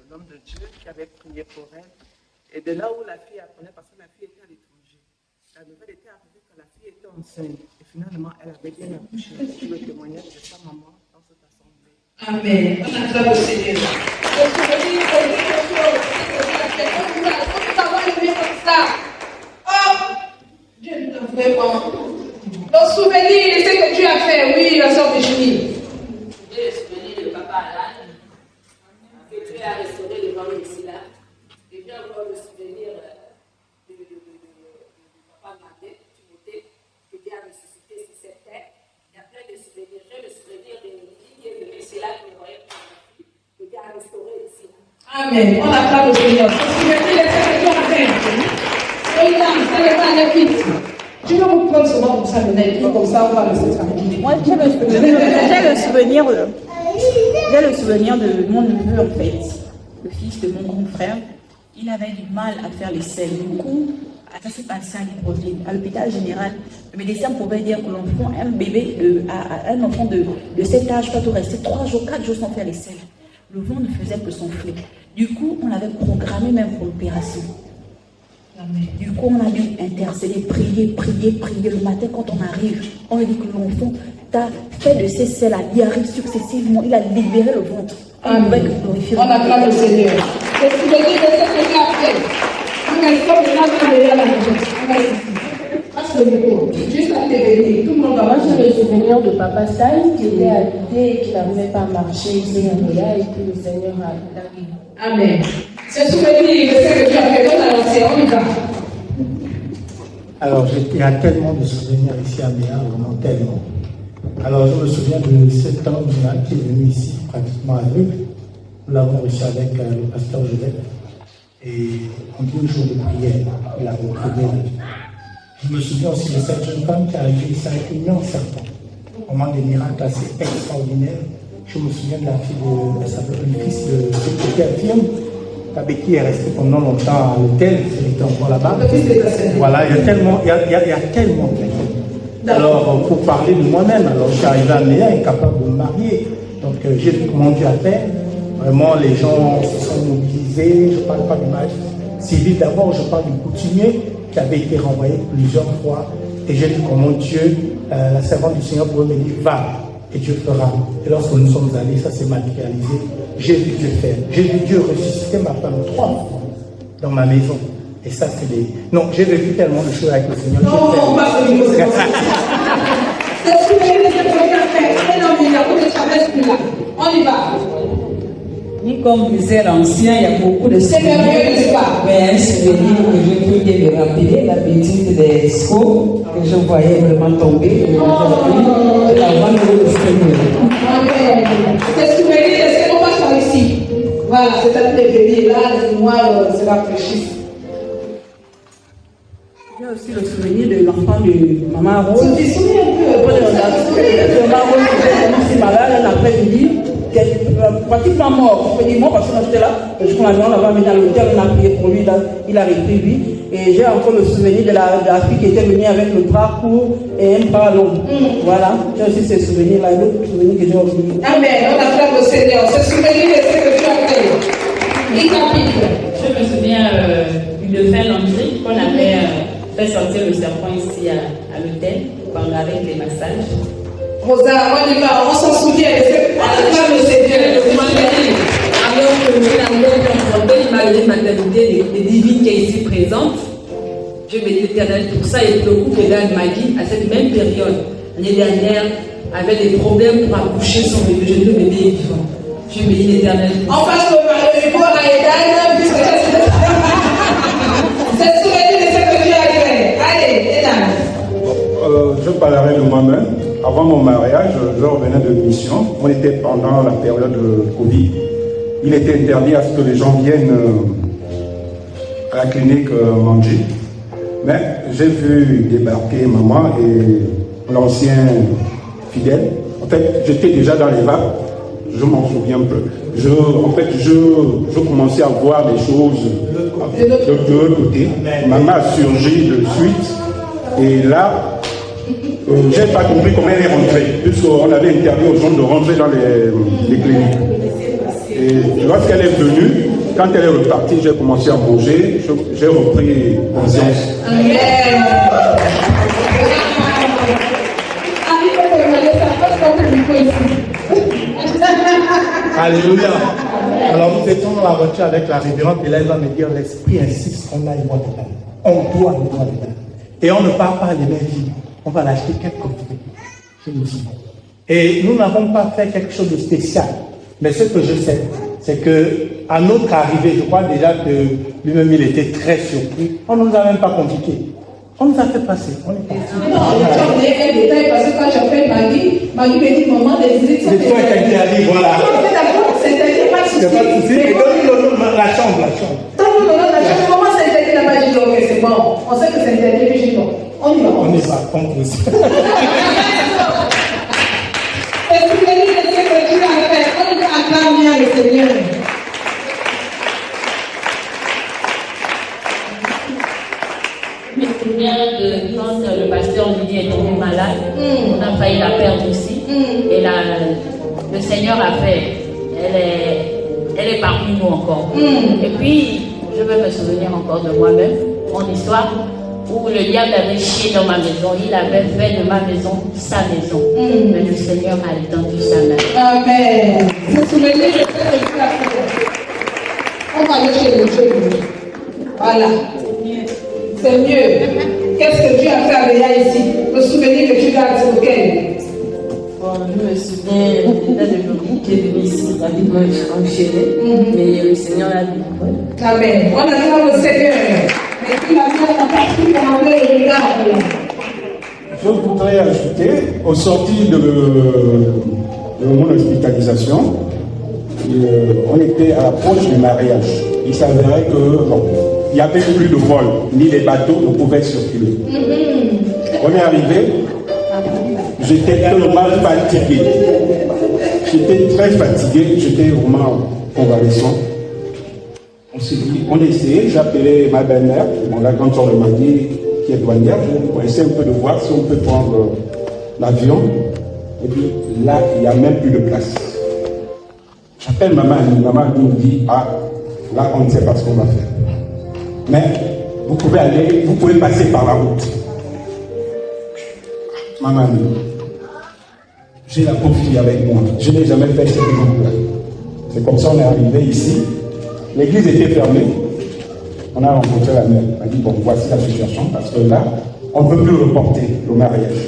l'homme de Dieu qui avait prié pour elle. Et de là où la fille apprenait, parce que la fille était à l'étranger, la nouvelle était arrivée que la fille était enceinte. Et finalement, elle avait bien accouché. C'est le témoignage de sa maman dans cette assemblée. Amen. On acclame le Seigneur. Je suis venu pour dire quelque chose. On va lever comme ça. Oh, Dieu nous a vraiment. Nos souvenirs de ce que Dieu a fait, oui, la sœur Virginie. J'ai le souvenir de papa Alan, que Dieu a restauré le ventre ici là. Et j'ai encore le souvenir de papa Martin, Timothée, que Dieu a ressuscité sur cette terre. Il y a plein de souvenirs. J'ai le souvenir de Nelly qui est venue ici là, que Dieu a restauré ici là. Amen. On acclame le Seigneur. Nos souvenirs de ce que Dieu a fait. Et là, ça n'est pas les fils. Tu vas vous prendre souvent pour ça, comme ça, on va rester tranquille. Moi, j'ai le souvenir de mon neveu, en fait, le fils de mon grand frère. Il avait du mal à faire les selles. Du coup, ça s'est passé à Libreville, à l'hôpital général. Le médecin pouvait dire que l'enfant, un enfant de cet âge, peut rester 3 jours, 4 jours sans faire les selles. Le ventre ne faisait que s'enfler. Du coup, on avait programmé même pour l'opération. Du coup, on a dû intercéder, prier. Le matin, quand on arrive, on dit que l'enfant t'a fait de ces selles à diarrhée successivement. Il a libéré le ventre. On acclame le Seigneur. Est-ce que vous voyez ce que Dieu a fait? On reste maintenant derrière la maison. On reste ici. Passe le micro. Juste à t'éveiller. Tout le monde va. Moi, j'ai le souvenir de Papa Stan qui était habité et qui n'arrivait pas à marcher. Il s'est là et puis le Seigneur a guéri. Amen. Ce souvenir de ce que Dieu a fait, on y va. Alors, il y a tellement de souvenirs ici à Béa, vraiment tellement. Alors, je me souviens de cet homme-là qui est venu ici, pratiquement aveugle. Nous l'avons reçu avec le pasteur Joseph. Et on dit au jour de prière, il a retrouvé la vie. Je me souviens aussi de cette jeune femme qui a arrivé ici avec une en serpent. Vraiment des miracles assez extraordinaires. Je me souviens de la fille le fils de cette qui affirme, avec qui est resté pendant longtemps à l'hôtel, il était encore là-bas. Voilà, il y a tellement, Alors, pour parler de moi-même, alors je suis arrivé à Méa, incapable de me marier. Donc, j'ai vu comment Dieu a fait. Vraiment, les gens se sont mobilisés. Je ne parle pas du mariage civil d'abord, je parle du coutumier qui avait été renvoyé plusieurs fois. Et j'ai vu comment Dieu, la servante du Seigneur, pour me dire, va. Et Dieu fera. Et lorsque nous sommes allés, ça s'est matérialisé. J'ai vu Dieu faire. J'ai vu Dieu ressusciter ma femme 3 fois dans ma maison. Et ça, c'est des... Non, j'ai vécu tellement de choses avec le Seigneur. Non, pas ce niveau. C'est ce que j'ai fait. Non, mais il y a beaucoup de traverses plus là. On y va. Ni comme disait l'ancien, il y a beaucoup de souvenirs. Mais un souvenir que je peux bien me rappeler, la petite des SCO, que je voyais vraiment tomber. Amen. C'est souvenir de ce qu'on va choisir. Voilà, c'est à dire de là, laisse-moi, c'est rafraîchisse. J'ai aussi le souvenir de l'enfant de Maman Rose. Tu te souviens un peu de Maman Rose qui était si malade un après-midi, qui est pratiquement mort. Je peux dire mort parce qu'on était là, parce qu'on l'avait mis dans l'hôtel, on a prié pour lui, là, il a repris lui. Et j'ai encore le souvenir de la fille qui était venue avec le bras court et un bras long. Voilà, j'ai aussi ces souvenirs-là, l'autre souvenir que j'ai oublié. Amen, on acclame le Seigneur. Ce souvenir de ce que tu as fait. Je me souviens du défunt Landry qu'on avait fait sortir le serpent ici à l'hôtel avec les massages. Rosa, on y va, on s'en souvient. On acclame le Seigneur. Alors que nous avons confronté l'image de maternité des divines qui est ici présente, je bénis l'Éternel pour ça et le couple d'Anne Maggie, à cette même période, l'année dernière, avait des problèmes pour accoucher son bébé, je le bébé est vivant. Je bénis l'Éternel. On passe le micro à Edan, puisque c'est souvenir de ce que Dieu a fait. Allez, Edan. Je parlerai de moi-même. Avant mon mariage, je revenais de mission. On était pendant la période de Covid. Il était interdit à ce que les gens viennent à la clinique manger. Mais j'ai vu débarquer maman et l'ancien fidèle. En fait, j'étais déjà dans les vapes. Je m'en souviens un peu. Je commençais à voir des choses de l'autre côté. Maman a surgi de suite. Et là, je n'ai pas compris comment elle est rentrée, puisqu'on avait interdit aux gens de rentrer dans les cliniques. Et lorsqu'elle est venue, quand elle est repartie, j'ai commencé à manger, j'ai repris conscience. Amen. Alléluia. Alors nous étions dans la voiture avec la révérende et là elle va me dire l'esprit insiste qu'on aille voir les dames. On doit aller voir les dames. Et on ne part pas les mains vides. On va l'acheter quelques fruits chez nous. Et nous n'avons pas fait quelque chose de spécial. Mais ce que je sais, c'est que à notre arrivée, je crois déjà que lui-même il était très surpris. On ne nous a même pas compliqué. On nous a fait passer. On est parti. Non, je vais un détail parce que quand j'appelle Maggie me dit maman, des visites sont interdits. Voilà. C'est d'accord, c'est interdit, pas de souci. Pas de souci. Et donne-nous la chambre. Donne-nous la chambre. Comment c'est interdit là-bas? Je dis ok, c'est bon. On sait que c'est interdit, puis je dis non. On y va. On y va, compte aussi. Est-ce que vous avez dit ce que tu as fait? On y va acclamer bien le Seigneur. Je me souviens de quand le pasteur Lydie est tombé malade, on a failli la perdre aussi. Et là, le Seigneur a fait, elle est parmi nous encore. Et puis, je veux me souvenir encore de moi-même, mon histoire, où le diable avait chié dans ma maison. Il avait fait de ma maison sa maison. Mais le Seigneur a étendu sa main. Amen. Vous souvenez de ce que Dieu a fait? On va aller chez le Dieu. Voilà. C'est mieux. Qu'est-ce que Dieu a fait à Léa ici? Le souvenir que tu gardes, c'est lequel? Je me souviens de Laurie qui est venue ici, pratiquement enchaînée, mais le Seigneur l'a délivré. Amen. On acclame le Seigneur. Et puis la Dieu n'a pas pu demander le regard. Je voudrais ajouter, au sortir de mon hospitalisation, on était à l'approche du mariage. Il s'avérait que il n'y avait plus de vol, ni les bateaux ne pouvaient circuler. On est arrivé, j'étais tellement fatigué. J'étais très fatigué, j'étais vraiment convalescent. On s'est dit, on a essayé, j'ai appelé ma belle-mère, la grande soeur de Maggie, qui est douanière, pour essayer un peu de voir si on peut prendre l'avion. Et puis là, il n'y a même plus de place. J'appelle maman nous dit, ah, là, on ne sait pas ce qu'on va faire. Mais vous pouvez passer par la route. Maman, j'ai la pauvre fille avec moi. Je n'ai jamais fait cette route-là. C'est comme ça qu'on est arrivé ici. L'église était fermée. On a rencontré la mère. Elle a dit, bon, voici la situation, parce que là, on ne peut plus reporter le mariage.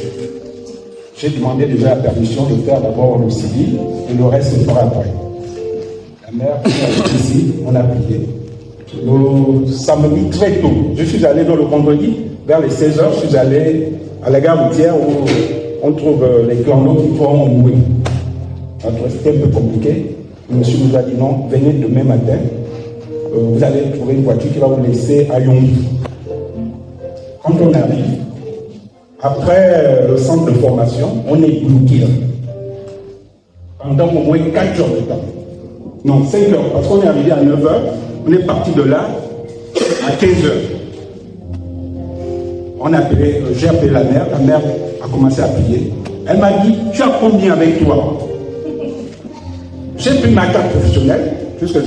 J'ai demandé déjà la permission de faire d'abord le civil, et le reste se fera après. La mère est ici, on a prié. Le samedi très tôt, je suis allé dans le vendredi, vers les 16h, je suis allé à la gare routière où on trouve les corneaux qui font mourir. C'était un peu compliqué. Le monsieur nous a dit non, venez demain matin, vous allez trouver une voiture qui va vous laisser à Yongi. Quand on arrive, après le centre de formation, on est bloqué là. Pendant au moins 4 heures de temps. Non, 5 heures, parce qu'on est arrivé à 9 heures, on est parti de là à 15 heures. J'ai appelé la mère a commencé à prier. Elle m'a dit, tu as combien avec toi? J'ai pris ma carte professionnelle, puisque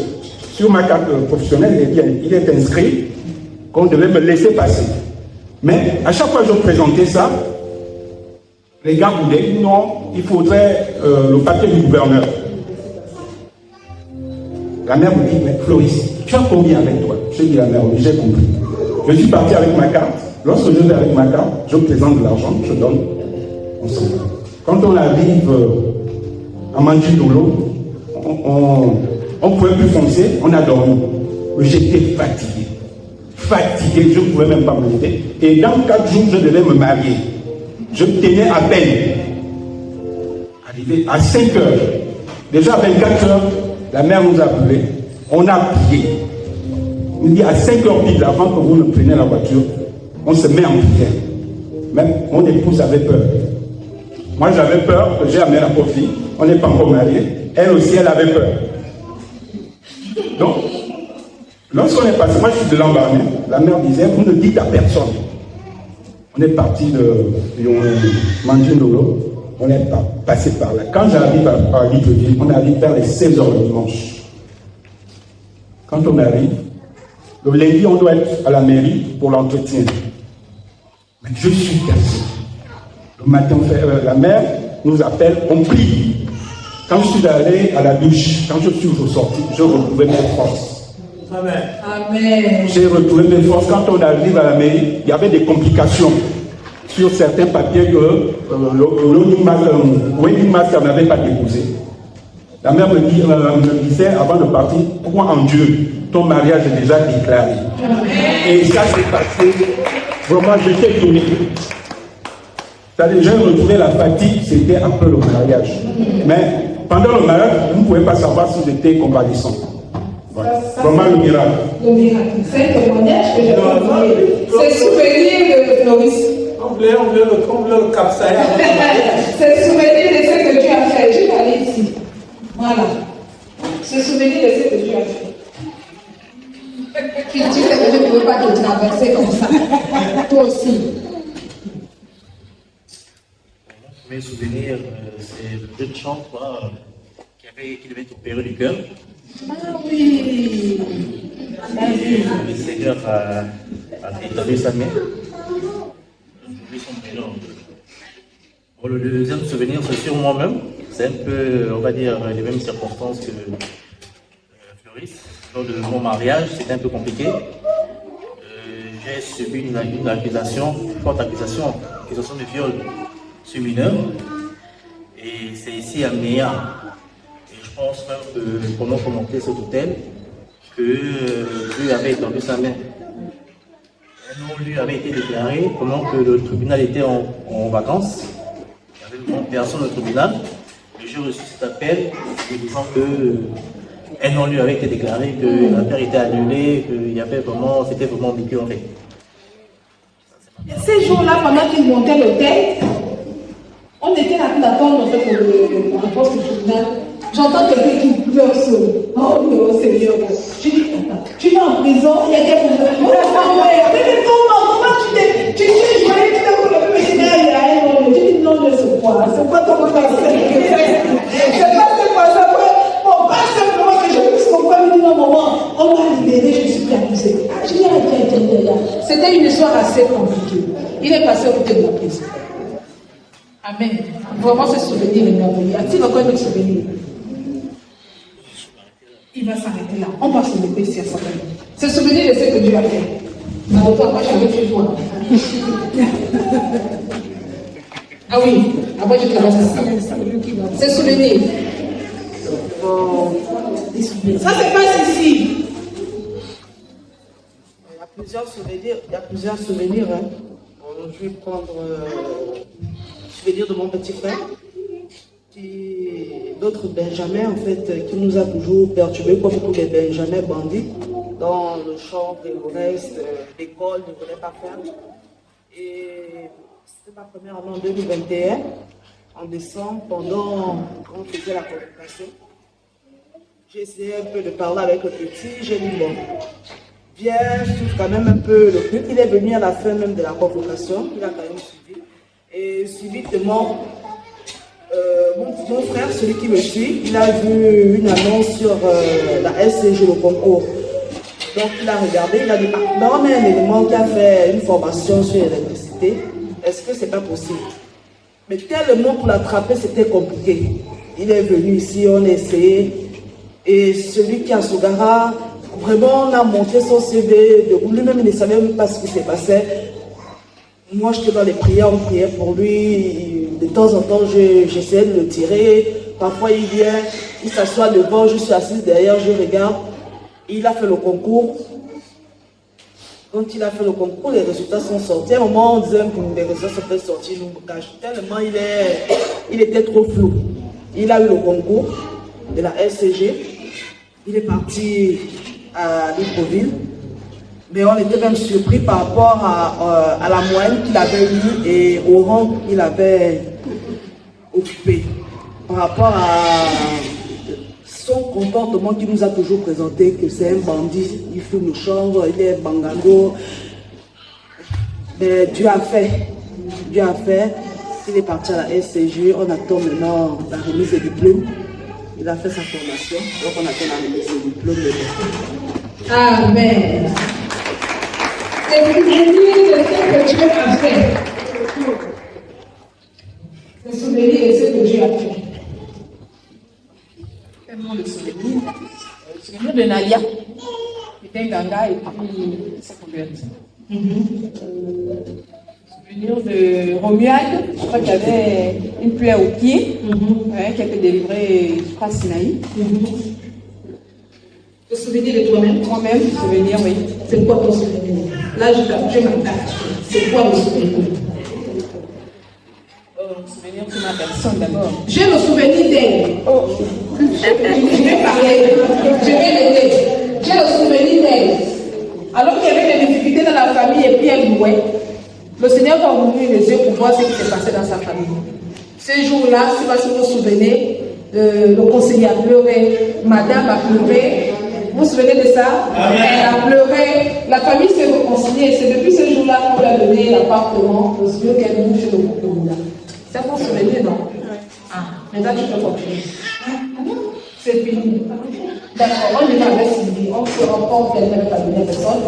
sur ma carte professionnelle, il est inscrit qu'on devait me laisser passer. Mais à chaque fois que je présentais ça, les gars voulaient, non, il faudrait le papier du gouverneur. La mère me dit, mais Floris, tu as combien avec toi? J'ai dit à la mère, oui, j'ai compris. Je suis parti avec ma carte. Lorsque je vais avec ma carte, je présente de l'argent, je donne, on s'en va. Quand on arrive à Mandjindolo, on ne pouvait plus foncer, on a dormi. J'étais fatigué. Fatigué, je ne pouvais même pas me lever. Et dans 4 jours, je devais me marier. Je tenais à peine. Arrivé à 5 heures. Déjà à 24 heures, la mère nous a appelés. On a prié. On dit à 5 heures pile, avant que vous ne preniez la voiture, on se met en prière. Même mon épouse avait peur. Moi j'avais peur que j'ai amené la pauvre fille. On n'est pas encore mariés. Elle aussi, elle avait peur. Donc, lorsqu'on est passé, moi je suis de l'Embarné, la mère disait, vous ne dites à personne. On est parti de Mandjindolo, on est passé par là. Quand j'arrive à Libreville, on arrive vers les 16 heures le dimanche. Quand on arrive, le lundi, on doit être à la mairie pour l'entretien. Mais je suis cassé. Le matin, la mère nous appelle, on prie. Quand je suis allé à la douche, quand je suis ressorti, je retrouvais mes forces. Amen. Amen. J'ai retrouvé mes forces. Quand on arrive à la mairie, il y avait des complications sur certains papiers que le wedding master n'avait pas déposé. La mère me disait avant de partir, pourquoi en Dieu, ton mariage est déjà déclaré. Amen. Et ça s'est passé. Vraiment, j'étais étonné. J'ai retrouvé la fatigue, c'était après le mariage. Mais pendant le mariage, vous ne pouvez pas savoir si j'étais convalescent. Voilà. Vraiment le miracle. Le miracle. C'est un témoignage que j'ai entendu. C'est souvenir de Floris. On voulait le capsaïa. C'est souvenir de ce que Dieu a fait. Je vais aller ici. Voilà. C'est souvenir de ce que Dieu a fait. Tu sais que je ne peux pas te traverser comme ça. Toi aussi. Mes souvenirs, c'est le jeu de chant qui devait être opéré du cœur. Ah oui. Le Seigneur a établi sa main. Son prénom. Bon, le deuxième souvenir, c'est sur moi-même. C'est un peu, on va dire, les mêmes circonstances que Floris. Lors de mon mariage, c'était un peu compliqué. J'ai subi une accusation, une forte accusation de viol sur mineur. Et c'est ici à Méa. Et je pense même que pendant qu'on montait cet hôtel, que lui avait étendu sa main. Un nom lui avait été déclaré pendant que le tribunal était en vacances. Il y avait une personne au tribunal. Et j'ai reçu cet appel me disant que un nom lui avait été déclaré, que l'affaire était annulée, que c'était vraiment ambigu en fait. Ces jours-là, pendant qu'ils montaient l'hôtel, on était là pour attendre en fait le rapport du tribunal. J'entends quelqu'un qui pleure sur oh non, Seigneur. Je dis, tu vas en prison, il y a quelqu'un qui me dit, comment tu joyeux, tu t'as voulu me dire, il y a un homme. Je dis, non, je sais pas. C'est pas ton pasteur qui fait. C'est pas ce pasteur. Bon, pas simplement que je puisse comprendre, il dit, non, maman, on m'a libéré, je suis plus accusé. Je dis, c'était une histoire assez compliquée. Il est passé au côté de la prison. Amen. Vraiment, ce souvenir est merveilleux. A-t-il encore un autre souvenir? Il va s'arrêter là. On va se lever ici à sa famille. Se souvenir de ce que Dieu a fait. Alors, toi, moi, je vais te voir. Ah oui, après, je te laisse ça. Se souvenir. Ça se passe ici. Il y a plusieurs souvenirs. Hein. Bon, je vais prendre le souvenir de mon petit frère d'autres Benjamins, en fait, qui nous a toujours perturbés, comme tous les Benjamins bandits, dans le champ et le reste, l'école ne voulait pas faire. Et c'était ma première année en 2021, en décembre, pendant qu'on faisait la convocation. J'ai essayé un peu de parler avec le petit, j'ai dit bon, viens, suivre quand même un peu le culte. Il est venu à la fin même de la convocation, il a quand même suivi. Et subitement, mon frère, celui qui me suit, il a vu une annonce sur la SCG, le concours. Donc il a regardé, il a dit, non, mais un élément qui a fait une formation sur l'électricité, est-ce que c'est pas possible? Mais tellement pour l'attraper, c'était compliqué. Il est venu ici, on a essayé. Et celui qui a Sogara, vraiment, on a monté son CV. Lui-même, il ne savait même pas ce qui s'est passé. Moi, j'étais dans les prières, on priait pour lui. De temps en temps, j'essayais de le tirer. Parfois, il vient, il s'assoit devant, je suis assise derrière, je regarde. Il a fait le concours. Quand il a fait le concours, les résultats sont sortis. À un moment, on disait que les résultats sont peut-être sortis, nous cachons. Tellement il était trop flou. Il a eu le concours de la SCG. Il est parti à Libreville. Mais on était même surpris par rapport à la moyenne qu'il avait eue et au rang qu'il avait occupé. Par rapport à son comportement qui nous a toujours présenté, que c'est un bandit, il fume le chanvre, il est bangando. Mais Dieu a fait. Dieu a fait. Il est parti à la SCG. On attend maintenant la remise des diplômes. Il a fait sa formation. Donc on attend la remise des diplômes. Amen. Et souvenir de ce que Dieu a fait. Le souvenir de ce que Dieu a fait. Le souvenir de Nadia, qui était Ganga et puis s'est convertie. Souvenir de Romuald, je crois qu'il y avait une plaie au pied, qui a été délivrée, je crois, à Sinaï. Le souvenir de toi-même? Moi-même, souvenir, oui. C'est quoi ton souvenir? Là, je m'attaque. C'est quoi le souvenir? Souvenir de ma personne d'abord. J'ai le souvenir d'elle. Je vais parler, je vais l'aider. J'ai le souvenir d'elle. Alors qu'il y avait des difficultés dans la famille et puis elle louait, le Seigneur va ouvrir les yeux pour voir ce qui s'est passé dans sa famille. Ces jours-là, si vous vous souvenez, le conseiller a pleuré, madame a pleuré. Vous vous souvenez de ça? Amen. Elle a pleuré. La famille s'est réconciliée. C'est depuis ce jour-là qu'on lui a donné l'appartement, le lieu qu'elle bouge le Burkina. C'est pour souvenir, non? Ah, maintenant tu peux continuer. C'est fini. D'accord, on y va avec Sylvie. On se rencontre, elle ne pas donner personne.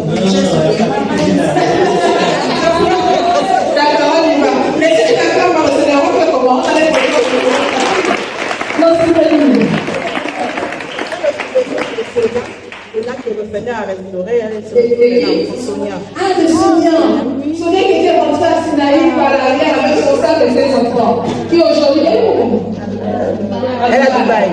D'accord, on y va. Mais si tu n'acclames pas le Seigneur, on fait comment? Non, c'est fini. C'est là qu'elle revenait à restaurer, elle se Sonia. Ah, de Sonia. Sonia qui était rentrée à Sinaï par l'arrière avec son sac et ses enfants. Qui aujourd'hui est où? Elle est à Dubaï.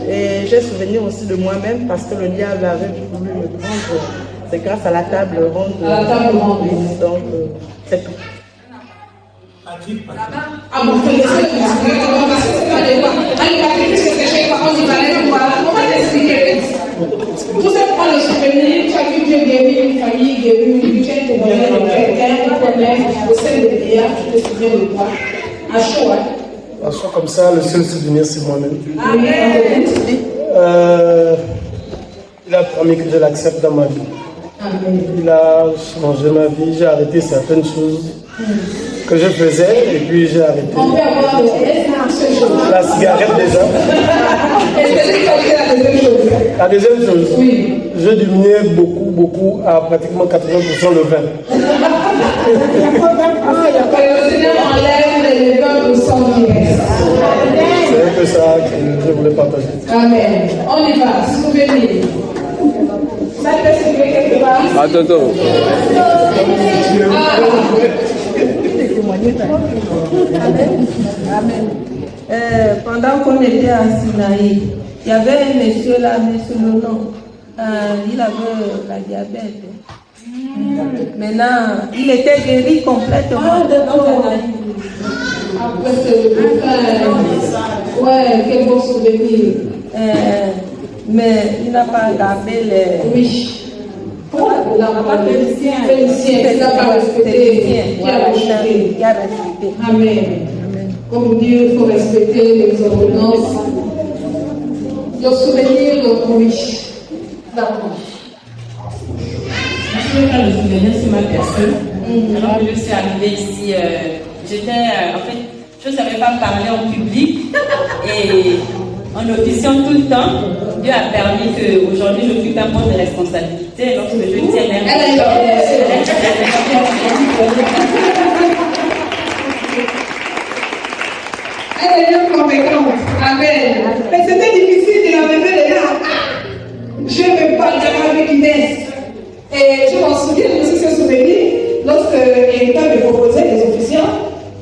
Et j'ai souvenir aussi de moi-même parce que le diable avait voulu me prendre. C'est grâce à la table ronde. À la table ronde. Donc, c'est tout. Ah bon, c'est pas des voix. Allez, Patrick, qu'est-ce que c'est chez on y va aller voir. On va t'expliquer. Vous savez prendre le souvenir, tu as vu Dieu guérir une famille, guérir une chaîne de bonheur, de quelqu'un, un problème, au sein de prière, tu te souviens de quoi? À chaud, hein? À chaud comme ça, le seul souvenir, c'est moi-même. Amen. Il a promis que je l'accepte dans ma vie. Amen. Il a changé ma vie, j'ai arrêté certaines choses que je faisais et puis j'ai arrêté. On peut avoir la cigarette déjà. Est-ce que tu as fait la deuxième chose? La deuxième chose, oui. Je diminuais beaucoup à pratiquement 80% le vin. Le Seigneur enlève les 20% qui restent. C'est un peu ça que je voulais partager. Amen. On y va, souvenir. Ça peut se faire quelque part? Attends. Pendant qu'on était à Sinaï, il y avait un monsieur là, monsieur Lonon. Il avait la diabète. Maintenant, il était guéri complètement. Après ce ouais, quel beau souvenir. Mais il n'a pas gardé les... Oui. Il n'a pas Félicien, il n'a pas respecté, qui a respecté. Amen. Comme Dieu, il faut respecter les ordonnances. Le souvenir, oui. D'accord. Je vais faire le souvenir sur ma personne. Alors que je suis arrivée ici, en fait, je ne savais pas parler en public et en officiant tout le temps. Dieu a permis qu'aujourd'hui j'occupe un poste de responsabilité lorsque je tiens les Elle est bien compétente. Amen. Mais c'était difficile de la lever les larmes. Je me parle avec Inès. Et je m'en souviens aussi ce souvenir lorsque quelqu'un me proposait des officiers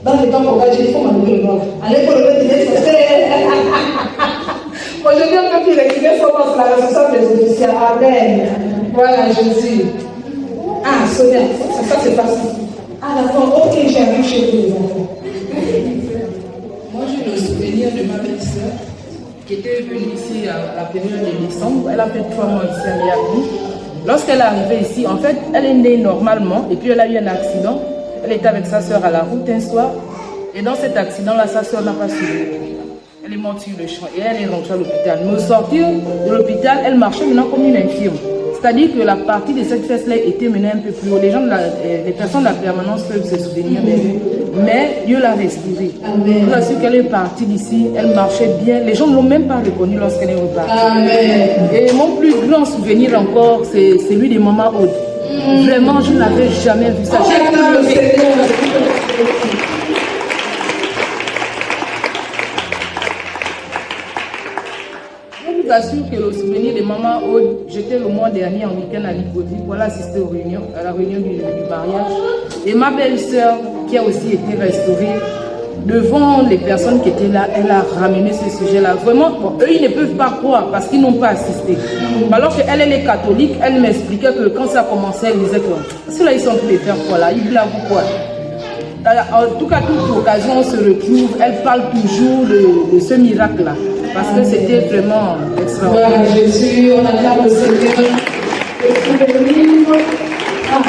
dans les temps pour j'ai dit il faut m'enlever le bras. Allez pour le Inès, aujourd'hui, on peut dire que les sont la responsable des officiers. Amen. Voilà, Jésus. Ah, Sonia, ça c'est facile. Ah, d'accord, ok, j'arrive chez vous, les enfants. Moi, j'ai le souvenir de ma belle-sœur qui était venue ici à la période de décembre. Elle a fait 3 mois ici à Miami. Lorsqu'elle est arrivée ici, en fait, elle est née normalement et puis elle a eu un accident. Elle était avec sa soeur à la route un soir. Et dans cet accident-là, sa soeur n'a pas suivi. Elle est morte sur le champ et elle est rentrée à l'hôpital. Mais au sortir de l'hôpital, elle marchait maintenant comme une infirme. C'est-à-dire que la partie de cette fesse-là était menée un peu plus haut. Les personnes de la permanence peuvent se souvenir d'elle. Mais Dieu l'a restaurée. Je vous assure qu'elle est partie d'ici, elle marchait bien. Les gens ne l'ont même pas reconnue lorsqu'elle est repartie. Amen. Et mon plus grand souvenir encore, c'est celui de Maman Aude. Vraiment, je n'avais jamais vu ça. Je vous assure que le souvenir de Maman Aude, j'étais le mois dernier en week-end à Libreville pour assister à la réunion du mariage. Et ma belle-sœur, qui a aussi été restaurée, devant les personnes qui étaient là, elle a ramené ce sujet-là. Vraiment, bon, eux, ils ne peuvent pas croire parce qu'ils n'ont pas assisté. Alors qu'elle, elle est catholique, elle m'expliquait que quand ça commençait, elle disait que ceux-là, ils sont tous les faire quoi là, ils blavent quoi. En tout cas, toute occasion, on se retrouve, elle parle toujours de ce miracle-là. Parce que c'était vraiment extraordinaire. Voilà, Jésus, on acclame le Seigneur. Le souvenir. Ah.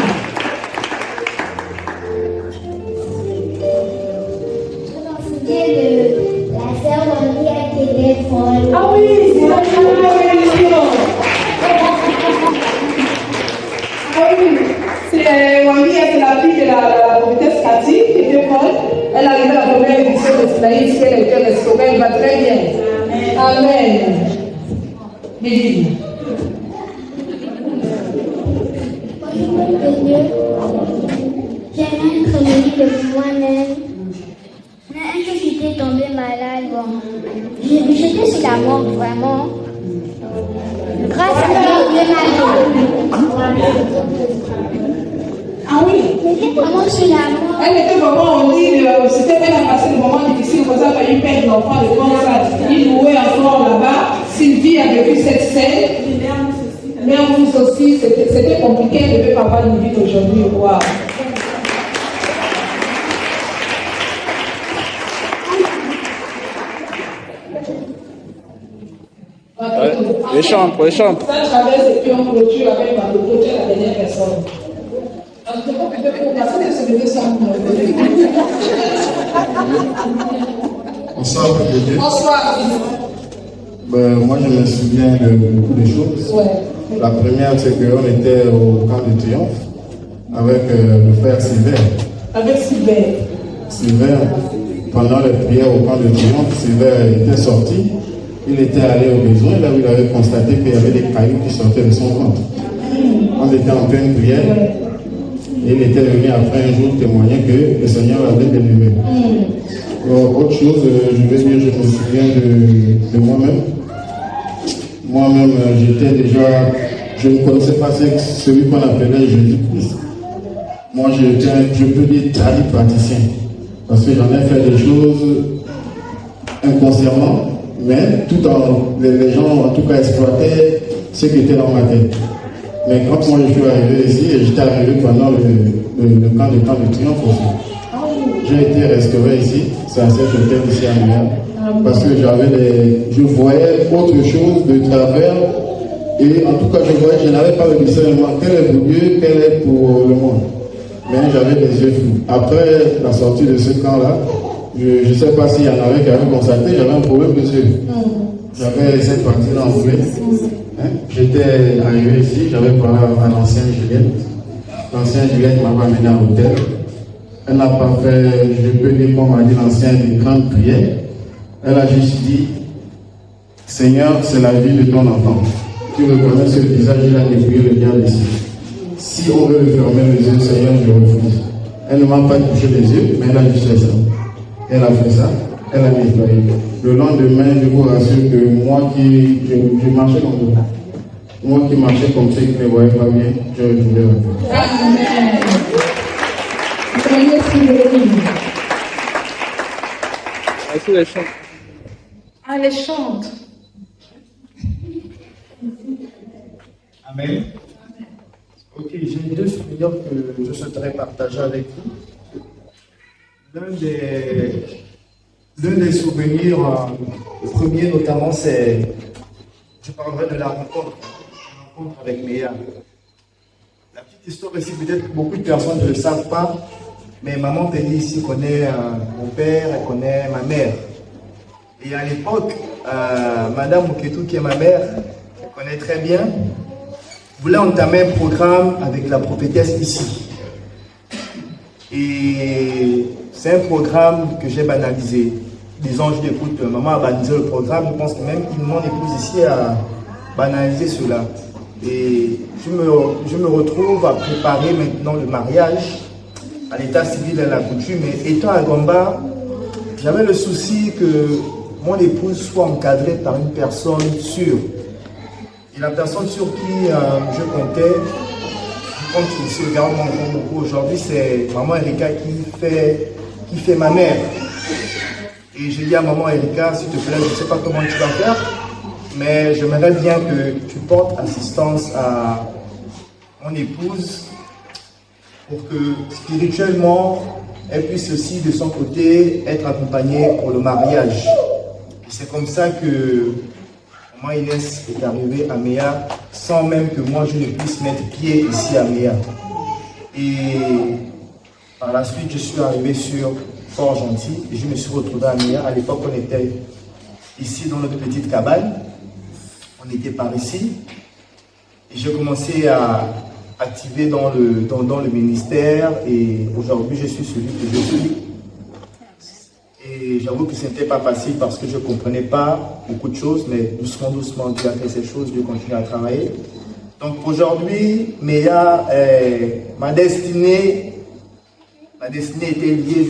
La sœur Marie qui était folle. Ah oui, c'est la révolution. Ah oui, c'est Marie, c'est la fille de la prophétesse Cathy qui était folle. Elle arrivait à la première édition de Sinaï, si elle était restaurée, elle va très bien. Amen. Bibi. J'aimerais être venue de moi-même. Mais un jour, j'étais tombée malade. Bon. J'étais sur la mort, vraiment. Grâce à Dieu, Dieu m'a aidé. Ah oui. J'étais vraiment sur la mort. Elle était vraiment, on dit, c'était elle a passé des moments difficiles, pour ça, elle a failli perdre l'enfant de comme ça. Il louait encore là-bas. Sylvie a vécu cette scène. Mais en plus aussi, c'était compliqué, elle ne devait pas avoir une vie d'aujourd'hui. Wow. Les chambres. Ça traverse et puis on clôture avec ma clôture la dernière personne. Bonsoir, Dieu. Bonsoir. Moi, je me souviens de beaucoup de choses. Ouais. La première, c'est qu'on était au camp de triomphe avec le frère Sylvain. Avec Sylvain. Sylvain, pendant les prières au camp de triomphe, Sylvain était sorti. Il était allé au besoin, là où il avait constaté qu'il y avait des cailloux qui sortaient de son ventre. On était en pleine prière. Et il était venu après un jour témoigner que le Seigneur l'avait délivré. Autre chose, je vais dire, je me souviens de moi-même. Moi-même, j'étais déjà, je ne connaissais pas celui qu'on appelait Jésus-Christ. Moi, je peux dire praticien. Parce que j'en ai fait des choses inconsciemment, mais tout en, les gens en tout cas exploitaient ce qui était dans ma tête. Mais quand moi je suis arrivé ici, et j'étais arrivé pendant le camp de triomphe aussi. j'ai été restauré ici, c'est à cet hôtel ici à Milan, parce que je voyais autre chose de travers, et en tout cas je n'avais pas le discernement, quel est pour Dieu, quel est pour le monde. Mais j'avais des yeux flous. Après la sortie de ce camp-là, je ne sais pas s'il y en avait qui avaient constaté, j'avais un problème de yeux. J'avais cette partie-là enflée. J'étais arrivé ici, j'avais parlé à l'ancienne Juliette. L'ancienne Juliette m'avait amené à l'hôtel. Elle n'a pas fait, je peux dire qu'on m'a dit l'ancienne des grandes prières. Elle a juste dit, Seigneur, c'est la vie de ton enfant. Tu reconnais ce visage-là et puis le diable ici. Si on veut le fermer les yeux, Seigneur, je refuse. Elle ne m'a pas touché les yeux, mais elle a juste fait ça. Elle a fait ça, elle a nettoyé. Le lendemain, je vous rassure que moi qui je marchais comme ça. Moi qui marchais comme ça, qui ne voyais pas bien, je retrouvais la vie. Amen. Ah, les chante. Amen. Ok, j'ai deux souvenirs que je souhaiterais partager avec vous. L'un des souvenirs, le premier notamment, c'est, je parlerai de la rencontre avec Méa. La petite histoire ici, peut-être que beaucoup de personnes ne le savent pas, mais maman Péli ici connaît mon père, elle connaît ma mère. Et à l'époque, Madame Moketou, qui est ma mère, elle connaît très bien, voulait entamer un programme avec la prophétesse ici. Et c'est un programme que j'ai banalisé. Disons, je l'écoute, maman a banalisé le programme, je pense que même mon épouse ici a banalisé cela. Et je me retrouve à préparer maintenant le mariage à l'état civil et à la coutume. Mais étant à Gomba, j'avais le souci que mon épouse soit encadrée par une personne sûre. Et la personne sur qui je comptais, je compte aussi le garant beaucoup aujourd'hui, c'est maman Erika qui fait ma mère. Et j'ai dit à maman Erika, s'il te plaît, je ne sais pas comment tu vas faire, mais j'aimerais bien que tu portes assistance à mon épouse pour que spirituellement, elle puisse aussi de son côté être accompagnée pour le mariage. Et c'est comme ça que maman Inès est arrivée à Méa sans même que moi je ne puisse mettre pied ici à Méa. Et par la suite, je suis arrivé sur Fort-Gentil et je me suis retrouvé à Méa. À l'époque, on était ici dans notre petite cabane. On était par ici. Et j'ai commencé à activer dans le ministère et aujourd'hui, je suis celui que je suis. Et j'avoue que ce n'était pas facile parce que je ne comprenais pas beaucoup de choses, mais doucement, doucement, Dieu a fait ces choses, Dieu continue à travailler. Donc aujourd'hui, ma destinée était liée